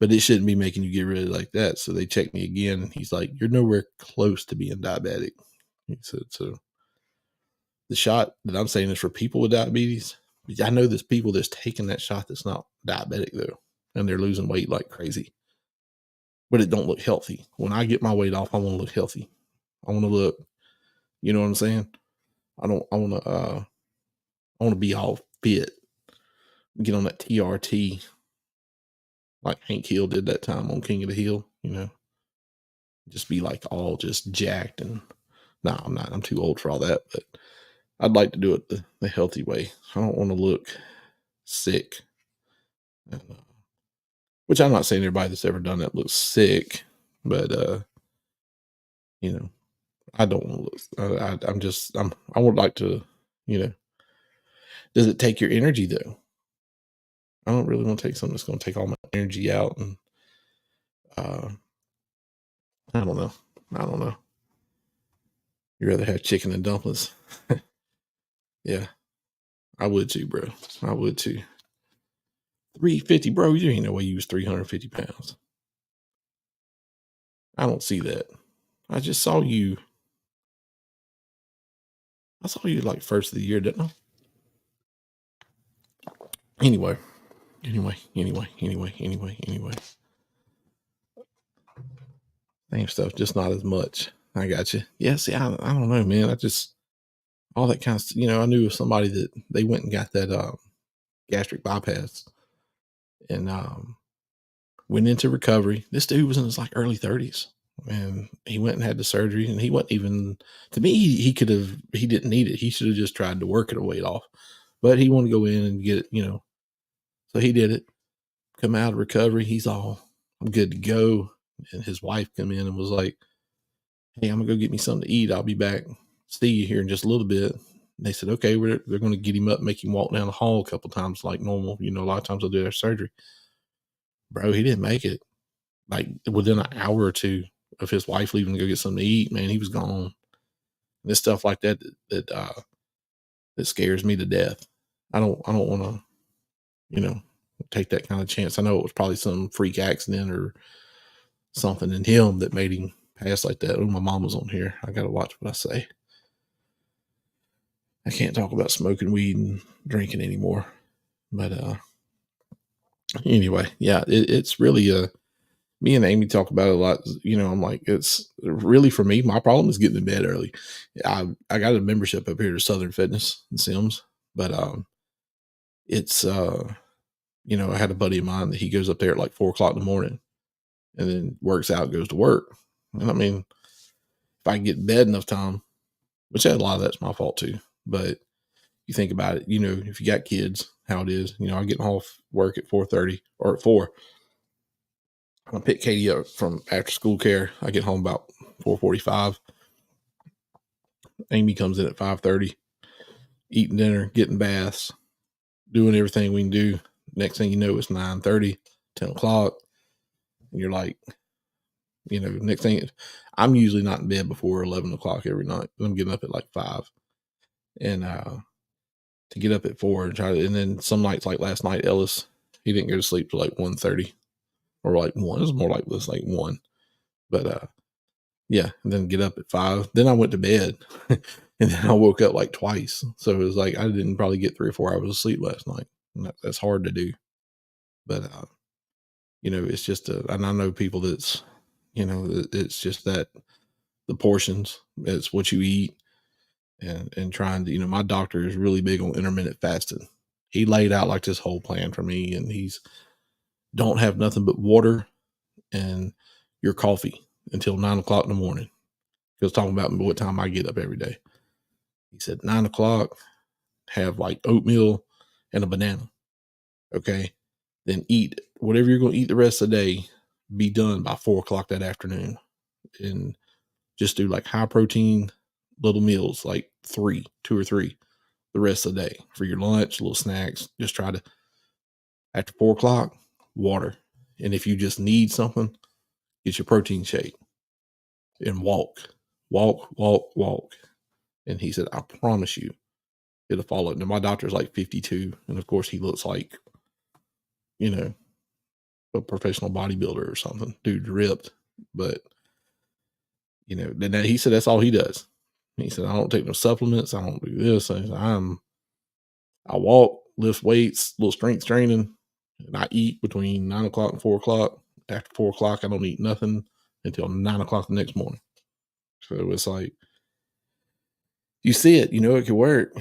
But it shouldn't be making you get rid of it like that. So they checked me again. And he's like, you're nowhere close to being diabetic. He said, so the shot that I'm saying is for people with diabetes. I know there's people that's taking that shot that's not diabetic, though. And they're losing weight like crazy. But it don't look healthy. When I get my weight off, I want to look healthy. I want to look, you know what I'm saying? I want to be all fit. Get on that TRT like Hank Hill did that time on King of the Hill, just be like all just jacked. And no, I'm not. I'm too old for all that, but I'd like to do it the healthy way. I don't want to look sick. And, which I'm not saying everybody that's ever done that looks sick, but I don't want to look. I would like to, Does it take your energy though? I don't really want to take something that's going to take all my energy out, and I don't know. You'd rather have chicken and dumplings? Yeah, I would too, bro. I would too. 350, bro. You ain't no way you was 350 pounds. I don't see that. I just saw you. I saw you like first of the year, didn't I? Anyway. Same stuff, just not as much. I got you. Yeah, see, I don't know, man. I just, all that kind of, I knew of somebody that they went and got that gastric bypass and went into recovery. This dude was in his like early 30s. And he went and had the surgery, and he wasn't even, to me, he didn't need it. He should have just tried to work it a weight off, but he wanted to go in and get it, so he did it, come out of recovery. He's all, I'm good to go. And his wife come in and was like, hey, I'm gonna go get me something to eat. I'll be back. See you here in just a little bit. And they said, okay, they're going to get him up, make him walk down the hall a couple times like normal. A lot of times they'll do their surgery. Bro, he didn't make it. Like within an hour or two of his wife leaving to go get something to eat, man, he was gone. And there's stuff like that scares me to death. I don't want to. you know, take that kind of chance. I know it was probably some freak accident or something in him that made him pass like that. Oh, my mom was on here. I got to watch what I say. I can't talk about smoking weed and drinking anymore. But anyway, yeah, it's really me and Amy talk about it a lot. I'm like, it's really for me. My problem is getting in bed early. I got a membership up here to Southern Fitness in Sims, but it's I had a buddy of mine that he goes up there at like 4 o'clock in the morning, and then works out, goes to work. And I mean, if I can get in bed enough time, which a lot of that's my fault too, but you think about it, if you got kids, how it is. I get off work at 4:30 or at 4. I pick Katie up from after school care. I get home about 4:45. Amy comes in at 5:30, eating dinner, getting baths, doing everything we can do. Next thing you know, it's 9:30, 10 o'clock. And you're like, next thing, I'm usually not in bed before 11 o'clock every night. I'm getting up at like 5. And to get up at 4 and then some nights like last night, Ellis, he didn't go to sleep till like 1:30 or like 1. It was more like this, like 1. But yeah, and then get up at 5. Then I went to bed and then I woke up like twice. So it was like I didn't probably get 3 or 4 hours of sleep last night. And that's hard to do. But it's just and I know people that's it's just that the portions, it's what you eat, and trying to, my doctor is really big on intermittent fasting. He laid out like this whole plan for me, and he's don't have nothing but water and your coffee until 9 o'clock in the morning. He was talking about what time I get up every day. He said 9 o'clock, have like oatmeal and a banana. Okay. Then eat whatever you're going to eat the rest of the day, be done by 4 o'clock that afternoon. And just do like high protein little meals, like 2 or 3 the rest of the day for your lunch, little snacks. Just try to, after 4 o'clock, water. And if you just need something, get your protein shake and walk. And he said, I promise you it'll follow. Now, my doctor's like 52. And of course, he looks like, a professional bodybuilder or something. Dude's ripped. But, then he said that's all he does. He said, I don't take no supplements. I don't do this. I walk, lift weights, little strength training, and I eat between 9 o'clock and 4 o'clock. After 4 o'clock, I don't eat nothing until 9 o'clock the next morning. So it's like, you see it, it can work,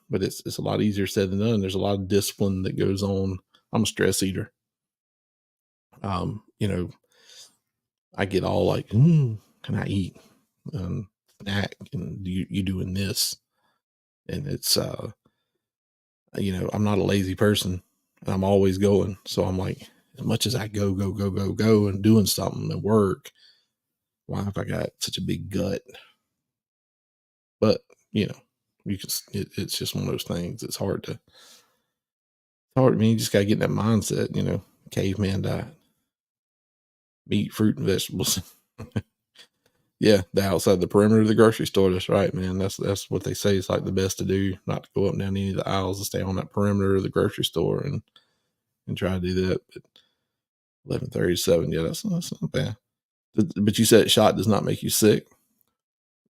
but it's a lot easier said than done. There's a lot of discipline that goes on. I'm a stress eater. I get all like, can I eat? Snack, and you doing this? And it's, I'm not a lazy person. I'm always going. So I'm like, as much as I go and doing something at work, why have I got such a big gut? But, you can, it's just one of those things. It's hard. I mean, you just got to get in that mindset, caveman diet, meat, fruit, and vegetables. Yeah, the outside the perimeter of the grocery store. That's right, man. That's what they say. It's like the best to do, not to go up and down any of the aisles, and stay on that perimeter of the grocery store and try to do that. But 11:37, yeah, that's not bad. But you said shot does not make you sick.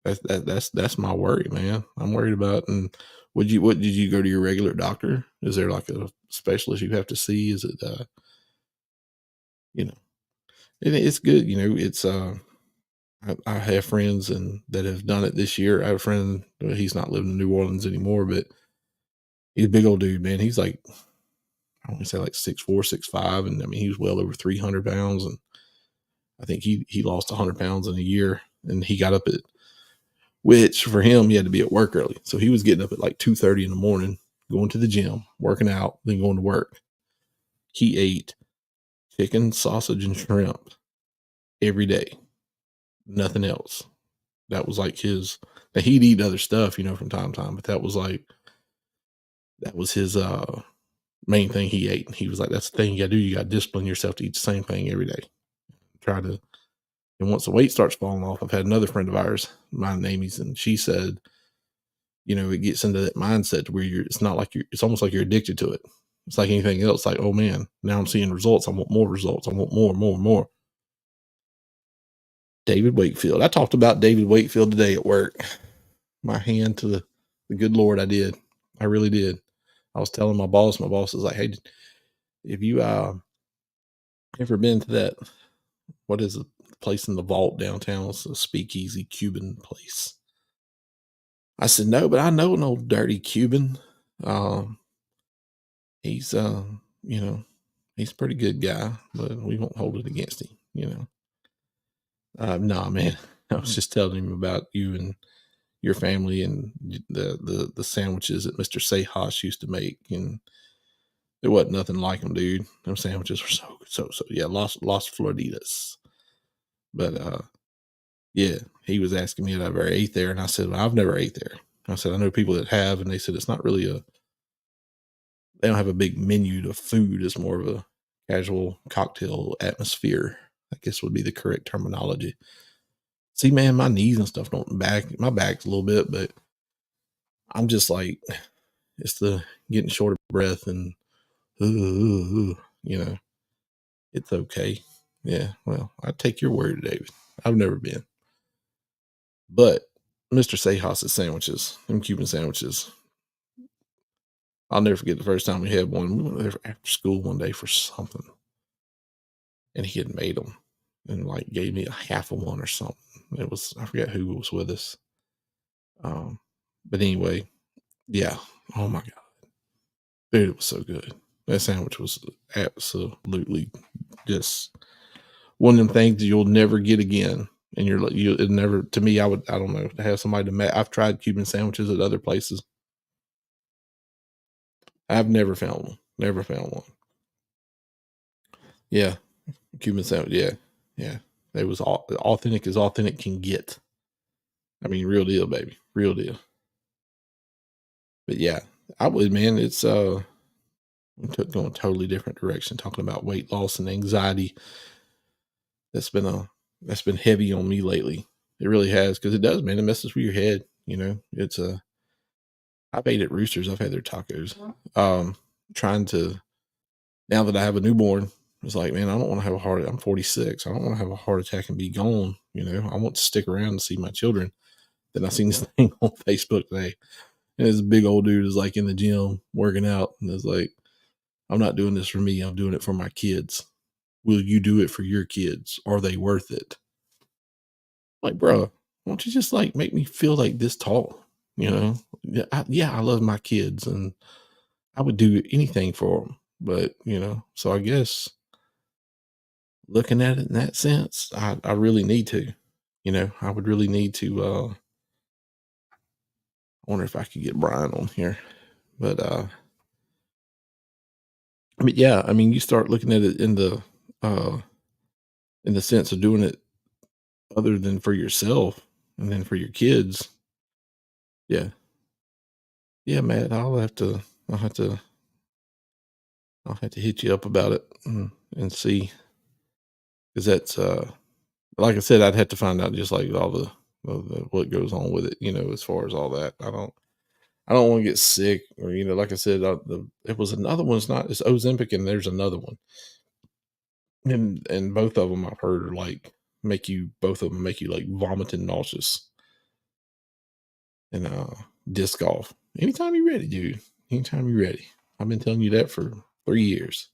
That's my worry, man. I'm worried about. And what did you go to your regular doctor? Is there like a specialist you have to see? Is it it's good. It's I have friends that have done it this year. I have a friend, he's not living in New Orleans anymore, but he's a big old dude, man. He's like, I want to say like 6'4", 6'5", and I mean he was well over 300 pounds, and I think he lost 100 pounds in a year, and he got up at, which for him he had to be at work early, so he was getting up at like 2:30 in the morning, going to the gym, working out, then going to work. He ate chicken, sausage, and shrimp every day, nothing else. That was like his. Now he'd eat other stuff, from time to time, but that was his main thing he ate. He was like, that's the thing you gotta do. You gotta discipline yourself to eat the same thing every day. Try to, and once the weight starts falling off, I've had another friend of ours, mine Amy's, and she said, it gets into that mindset to where it's not like it's almost like you're addicted to it. It's like anything else. Like, oh man, now I'm seeing results. I want more results. I want more. David Wakefield. I talked about David Wakefield today at work. My hand to the good Lord, I did. I really did. I was telling my boss was like, hey, if you ever been to that, what is it, place in the vault downtown? It's a speakeasy Cuban place. I said, no, but I know an old dirty Cuban. He's he's a pretty good guy, but we won't hold it against him. Nah, man. I was just telling him about you and your family and the sandwiches that Mr. Sejas used to make, and there wasn't nothing like them, dude. Them sandwiches were so yeah, Los Floriditas. But yeah, he was asking me if I ever ate there, and I said, well, I've never ate there. I said, I know people that have, and they said it's not really they don't have a big menu to food. It's more of a casual cocktail atmosphere, I guess would be the correct terminology. See, man, my knees and stuff my back's a little bit, but I'm just like, it's the getting short of breath and, it's okay. Yeah, well, I take your word, David. I've never been. But Mr. Sejas' sandwiches, them Cuban sandwiches, I'll never forget the first time we had one. We went there after school one day for something, and he had made them and like gave me a half of one or something. I forget who was with us. But anyway, yeah. Oh my God. Dude, it was so good. That sandwich was absolutely just one of them things you'll never get again. And it never, to me, I don't know, to have somebody I've tried Cuban sandwiches at other places. I've never found one. Never found one. Yeah. Cuban sandwich. Yeah. Yeah. It was authentic as authentic can get. I mean, real deal, baby. Real deal. But yeah, I would, man. It's we took going a totally different direction, talking about weight loss and anxiety. That's been heavy on me lately. It really has, because it does, man. It messes with your head. It's I've ate at Roosters. I've had their tacos. Trying to, now that I have a newborn, it's like, man, I don't want to have a heart. I'm 46. I don't want to have a heart attack and be gone. I want to stick around and see my children. Then I seen this thing on Facebook today, and this big old dude is like in the gym working out, and it's like, I'm not doing this for me. I'm doing it for my kids. Will you do it for your kids? Are they worth it? Like, bro, why don't you just like make me feel like this tall? I love my kids and I would do anything for them. But, so I guess looking at it in that sense, I really need to, I would really need to, I wonder if I could get Brian on here, but, I mean, yeah, I mean, you start looking at it in the sense of doing it other than for yourself and then for your kids. Yeah. Yeah, Matt, I'll have to I'll have to hit you up about it and see, because that's like I said, I'd have to find out just like all the what goes on with it, as far as all that. I don't want to get sick, or like I said, it was another one. It's Ozempic, and there's another one, and both of them I've heard are like both of them make you like vomiting, nauseous, and disc golf. Anytime you're ready, dude. Anytime you're ready. I've been telling you that for 3 years.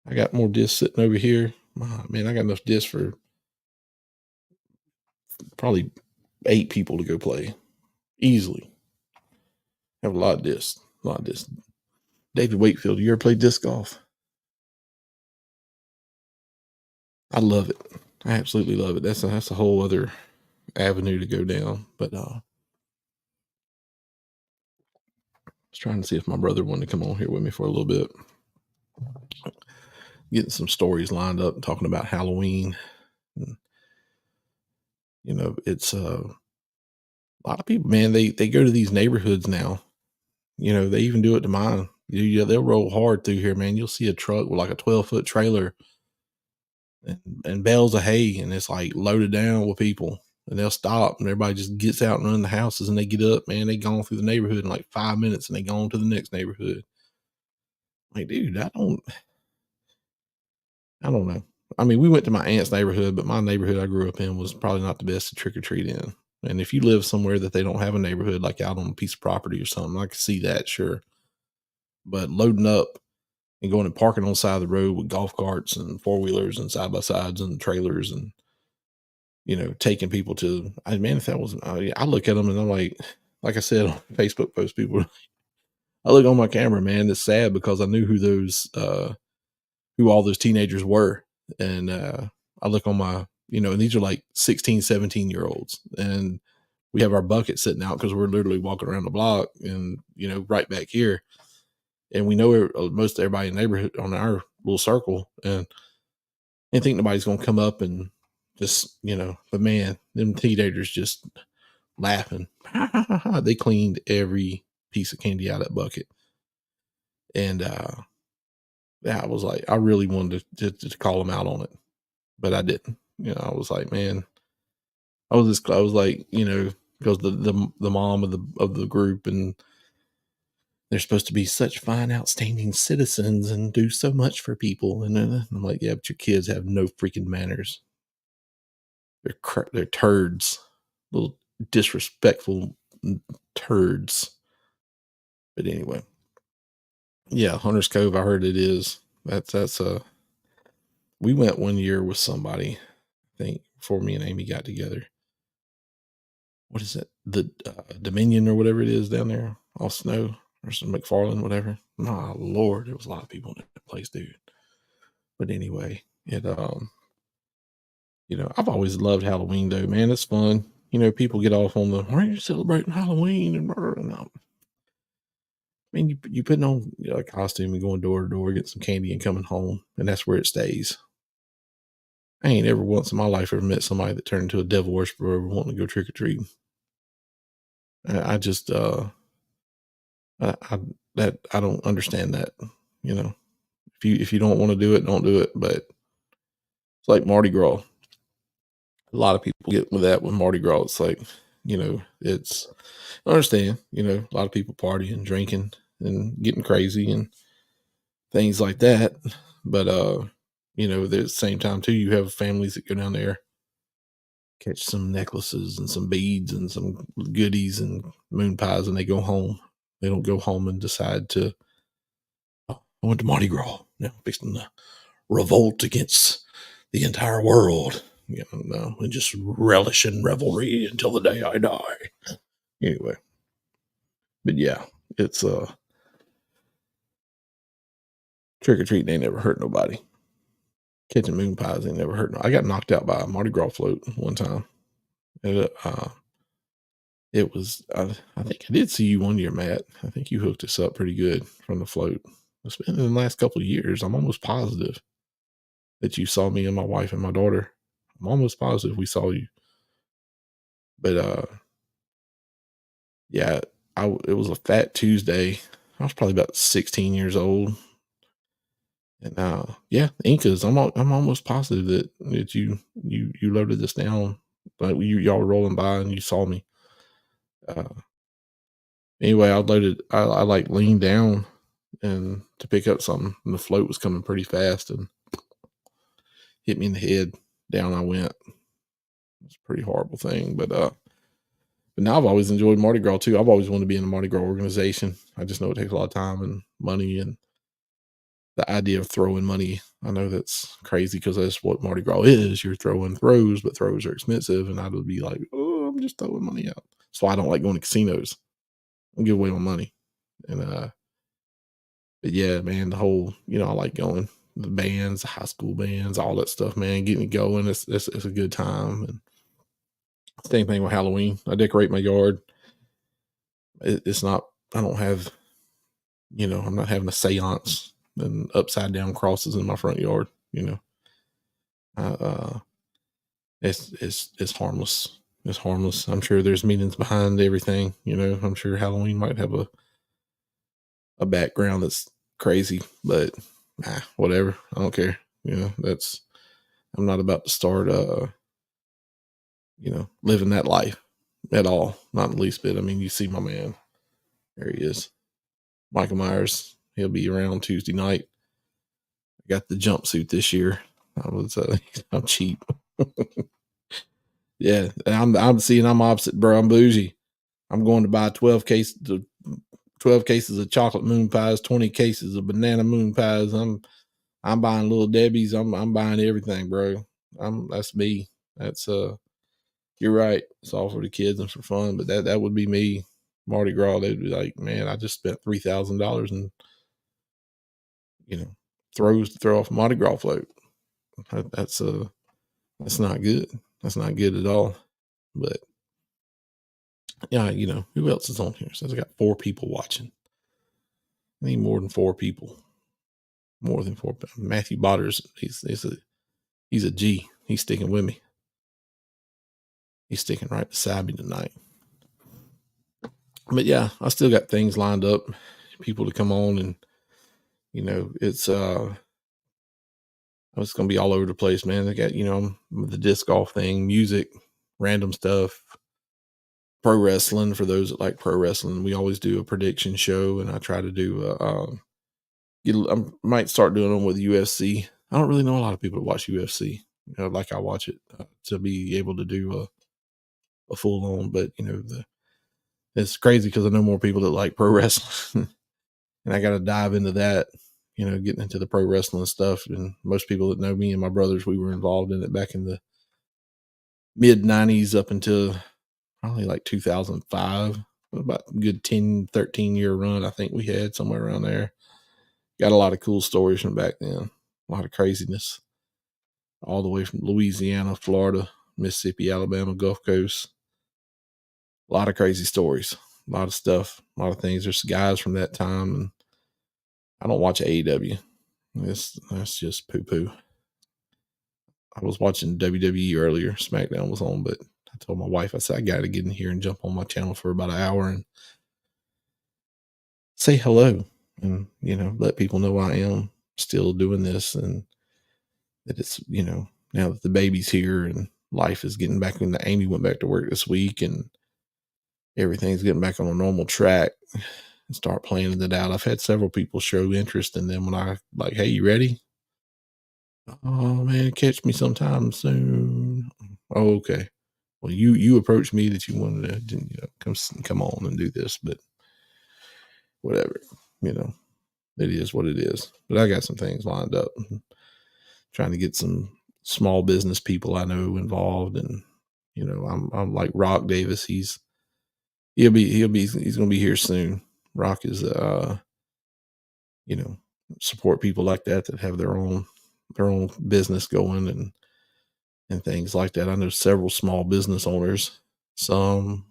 I got more discs sitting over here. Man, I got enough discs for probably 8 people to go play easily. Have a lot of discs. A lot of discs. David Wakefield, you ever played disc golf? I love it. I absolutely love it. That's a whole other avenue to go down. But I was trying to see if my brother wanted to come on here with me for a little bit. Getting some stories lined up, talking about Halloween. And, it's a lot of people, man. They go to these neighborhoods now. They even do it to mine. They'll roll hard through here, man. You'll see a truck with like a 12-foot trailer and bales of hay, and it's like loaded down with people, and they'll stop and everybody just gets out and run the houses, and they get up, man. They gone through the neighborhood in like 5 minutes, and they gone to the next neighborhood. Like, dude, I don't know. I mean, we went to my aunt's neighborhood, but my neighborhood I grew up in was probably not the best to trick or treat in. And if you live somewhere that they don't have a neighborhood, like out on a piece of property or something, I could see that, sure. But loading up and going and parking on the side of the road with golf carts and four wheelers and side by sides and trailers and taking people to, man, if that wasn't, I look at them and I'm like I said on Facebook post, people, I look on my camera, man, it's sad because I knew who all those teenagers were. And I look on my, and these are like 16, 17-year olds. And we have our bucket sitting out because we're literally walking around the block and, right back here. And we know most everybody in the neighborhood on our little circle. And I think nobody's going to come up and just, but man, them teenagers just laughing. They cleaned every piece of candy out of that bucket. And yeah, I was like, I really wanted to call them out on it, but I didn't. I was like, man, I was like, because the mom of the group, and they're supposed to be such fine, outstanding citizens and do so much for people, and then I'm like, yeah, but your kids have no freaking manners. They're turds, little disrespectful turds. But anyway, yeah, Hunter's Cove. I heard it is. That's we went one year with somebody, I think, before me and Amy got together. What is it? The Dominion or whatever it is down there, all snow or some McFarland, whatever. My Lord, there was a lot of people in that place, dude. But anyway, I've always loved Halloween though, man. It's fun. People get off on the, why are you celebrating Halloween and I mean, you putting on a costume and going door to door, getting some candy and coming home, and that's where it stays. I ain't ever once in my life ever met somebody that turned into a devil worshiper over wanting to go trick or treating. I just I don't understand that. If you don't want to do it, don't do it. But it's like Mardi Gras. A lot of people get with that with Mardi Gras. It's like, it's I understand, a lot of people partying, drinking, and getting crazy and things like that. But at the same time too, you have families that go down there, catch some necklaces and some beads and some goodies and moon pies, and they go home. They don't go home and decide to, oh, I went to Mardi Gras. Fixing to revolt against the entire world. No, and just relish in revelry until the day I die. Anyway, but yeah, it's trick or treating ain't never hurt nobody. Catching moon pies ain't never hurt. I got knocked out by a Mardi Gras float one time. It was, I think I did see you one year, Matt. I think you hooked us up pretty good from the float. It's been in the last couple of years. I'm almost positive that you saw me and my wife and my daughter. I'm almost positive we saw you. But yeah, it was a Fat Tuesday. I was probably about 16 years old. And yeah, Incas. I'm almost positive that you loaded this down. Like y'all were rolling by and you saw me. Anyway, I like leaned down and to pick up something, and the float was coming pretty fast and hit me in the head. Down I went. It's a pretty horrible thing, but now I've always enjoyed Mardi Gras too. I've always wanted to be in a Mardi Gras organization. I just know it takes a lot of time and money, and the idea of throwing money. I know that's crazy because that's what Mardi Gras is. You're throwing throws, but throws are expensive, and I would be like, oh, I'm just throwing money out. So I don't like going to casinos. I give away my money, and but yeah, man, the whole, I like going, the bands, the high school bands, all that stuff, man, getting it going. It's a good time. And same thing with Halloween. I decorate my yard. It's not, I don't have, I'm not having a seance and upside down crosses in my front yard. Uh, it's harmless. It's harmless. I'm sure there's meanings behind everything. I'm sure Halloween might have a background that's crazy, but whatever. I don't care. I'm not about to start, living that life at all. Not in the least bit. I mean, you see my man. There he is. Michael Myers. He'll be around Tuesday night. I got the jumpsuit this year. I'm cheap. Yeah, I'm opposite, bro. I'm bougie. I'm going to buy 12 cases of chocolate moon pies, 20 cases of banana moon pies. I'm buying Little Debbie's. I'm buying everything, bro. That's me. That's you're right. It's all for the kids and for fun, but that would be me. Mardi Gras, they'd be like, man, I just spent $3,000 and throws to throw off a Mardi Gras float. That's not good. That's not good at all. But yeah, who else is on here? Says I got 4 people watching. I need more than 4 people. More than 4. Matthew Botters, he's a G. He's sticking with me. He's sticking right beside me tonight. But yeah, I still got things lined up, people to come on, and it's going to be all over the place, man. I got the disc golf thing, music, random stuff, pro wrestling. For those that like pro wrestling, we always do a prediction show, and I try to do I might start doing them with UFC. I don't really know a lot of people that watch UFC, like I watch it, to be able to do a full on. But it's crazy because I know more people that like pro wrestling, and I got to dive into that. Getting into the pro wrestling stuff, and most people that know me and my brothers, we were involved in it back in the mid 90s up until probably like 2005. About a good 10, 13 year run, I think we had somewhere around there. Got a lot of cool stories from back then. A lot of craziness. All the way from Louisiana, Florida, Mississippi, Alabama, Gulf Coast. A lot of crazy stories. A lot of stuff. A lot of things. There's guys from that time, and I don't watch AEW. That's just poo-poo. I was watching WWE earlier. SmackDown was on, but I told my wife, I said, I got to get in here and jump on my channel for about an hour and say hello and, let people know I am still doing this, and that it's, now that the baby's here and life is getting back into, Amy went back to work this week and everything's getting back on a normal track, and start planning it out. I've had several people show interest in them when I like, hey, you ready? Oh man, catch me sometime soon. Oh, okay. Well, you approached me that you wanted to come on and do this, but whatever, it is what it is. But I got some things lined up. Trying to get some small business people I know involved, and I'm like Rock Davis. He's gonna be here soon. Rock is support people like that have their own business going and things like that. I know several small business owners. Some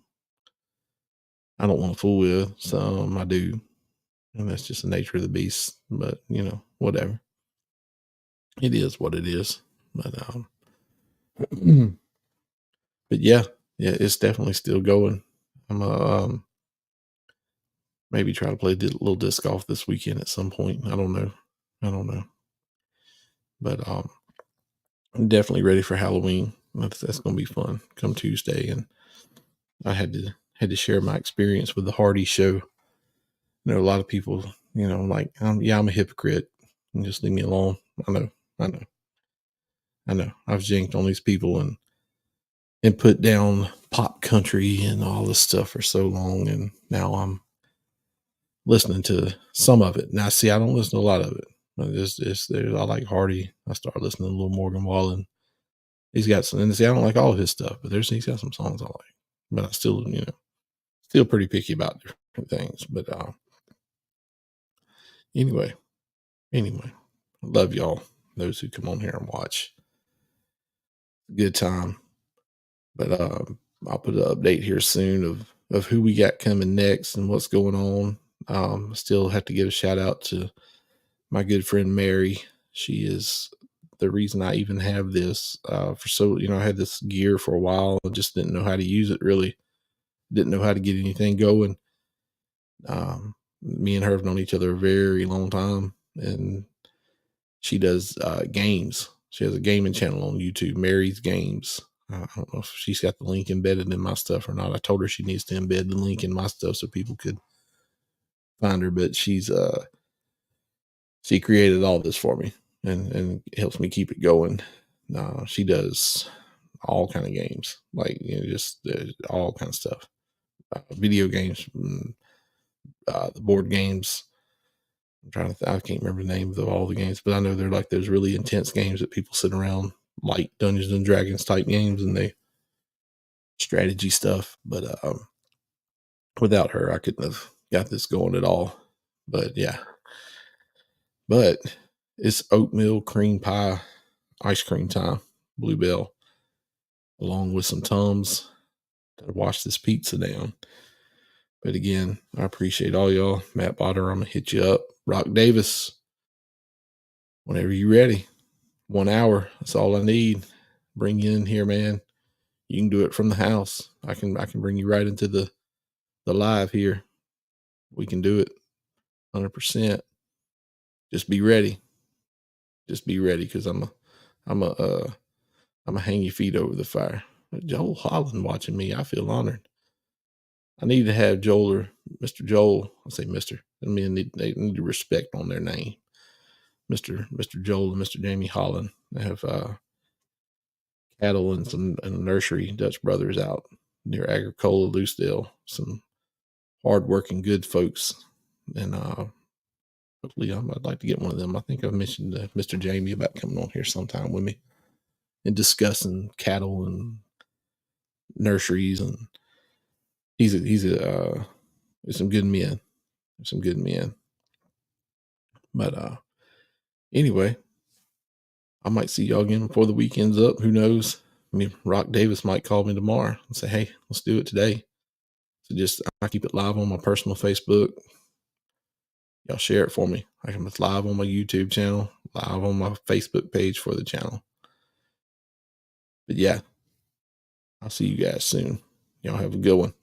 I don't want to fool with, some I do. And that's just the nature of the beast. But, whatever. It is what it is. But but yeah, it's definitely still going. I'm maybe try to play a little disc golf this weekend at some point. I don't know. But I'm definitely ready for Halloween. That's gonna be fun come Tuesday. And I had to share my experience with the Hardy show. A lot of people, like, I'm a hypocrite, and just leave me alone. I know. I've jinked on these people and put down pop country and all this stuff for so long, and now I'm listening to some of it. Now, see, I don't listen to a lot of it. I like Hardy. I started listening to a little Morgan Wallen. He's got some, and see, I don't like all of his stuff, but he's got some songs I like. But I still, still pretty picky about different things. But anyway, love y'all. Those who come on here and watch. Good time. But I'll put an update here soon of who we got coming next and what's going on. Still have to give a shout out to my good friend Mary. She is the reason I even have this. I had this gear for a while. I just didn't know how to use it really. Didn't know how to get anything going. Me and her have known each other a very long time, and she does games. She has a gaming channel on YouTube, Mary's Games. I don't know if she's got the link embedded in my stuff or not. I told her she needs to embed the link in my stuff so people could find her. But she's She created all this for me and helps me keep it going. She does all kind of games, like just all kind of stuff, video games, the board games. I'm trying to. I can't remember the names of all the games, but I know they're like those really intense games that people sit around, like Dungeons and Dragons type games, and they strategy stuff. But without her, I couldn't have got this going at all. But yeah, but it's oatmeal cream pie ice cream time, Bluebell, along with some Tums to wash this pizza down. But again, I appreciate all y'all. Matt Potter, I'm gonna hit you up. Rock Davis, whenever you're ready. 1 hour. That's all I need. Bring you in here, man. You can do it from the house. I can bring you right into the live here. We can do it 100%. Just be ready. Just be ready, because I'm a hang your feet over the fire. Joel Holland watching me. I feel honored. I need to have Joel or Mr. Joel. I say Mr. I mean, they need to respect on their name. Mr. Joel and Mr. Jamie Holland. They have cattle and some nursery Dutch Brothers out near Agricola, Loosedale. Some hardworking, good folks. And hopefully I'd like to get one of them. I think I've mentioned Mr. Jamie about coming on here sometime with me and discussing cattle and nurseries. And he's some good men. Some good men. But anyway, I might see y'all again before the weekend's up. Who knows? I mean, Rock Davis might call me tomorrow and say, hey, let's do it today. So just, I keep it live on my personal Facebook. Y'all share it for me. It's live on my YouTube channel, live on my Facebook page for the channel. But yeah, I'll see you guys soon. Y'all have a good one.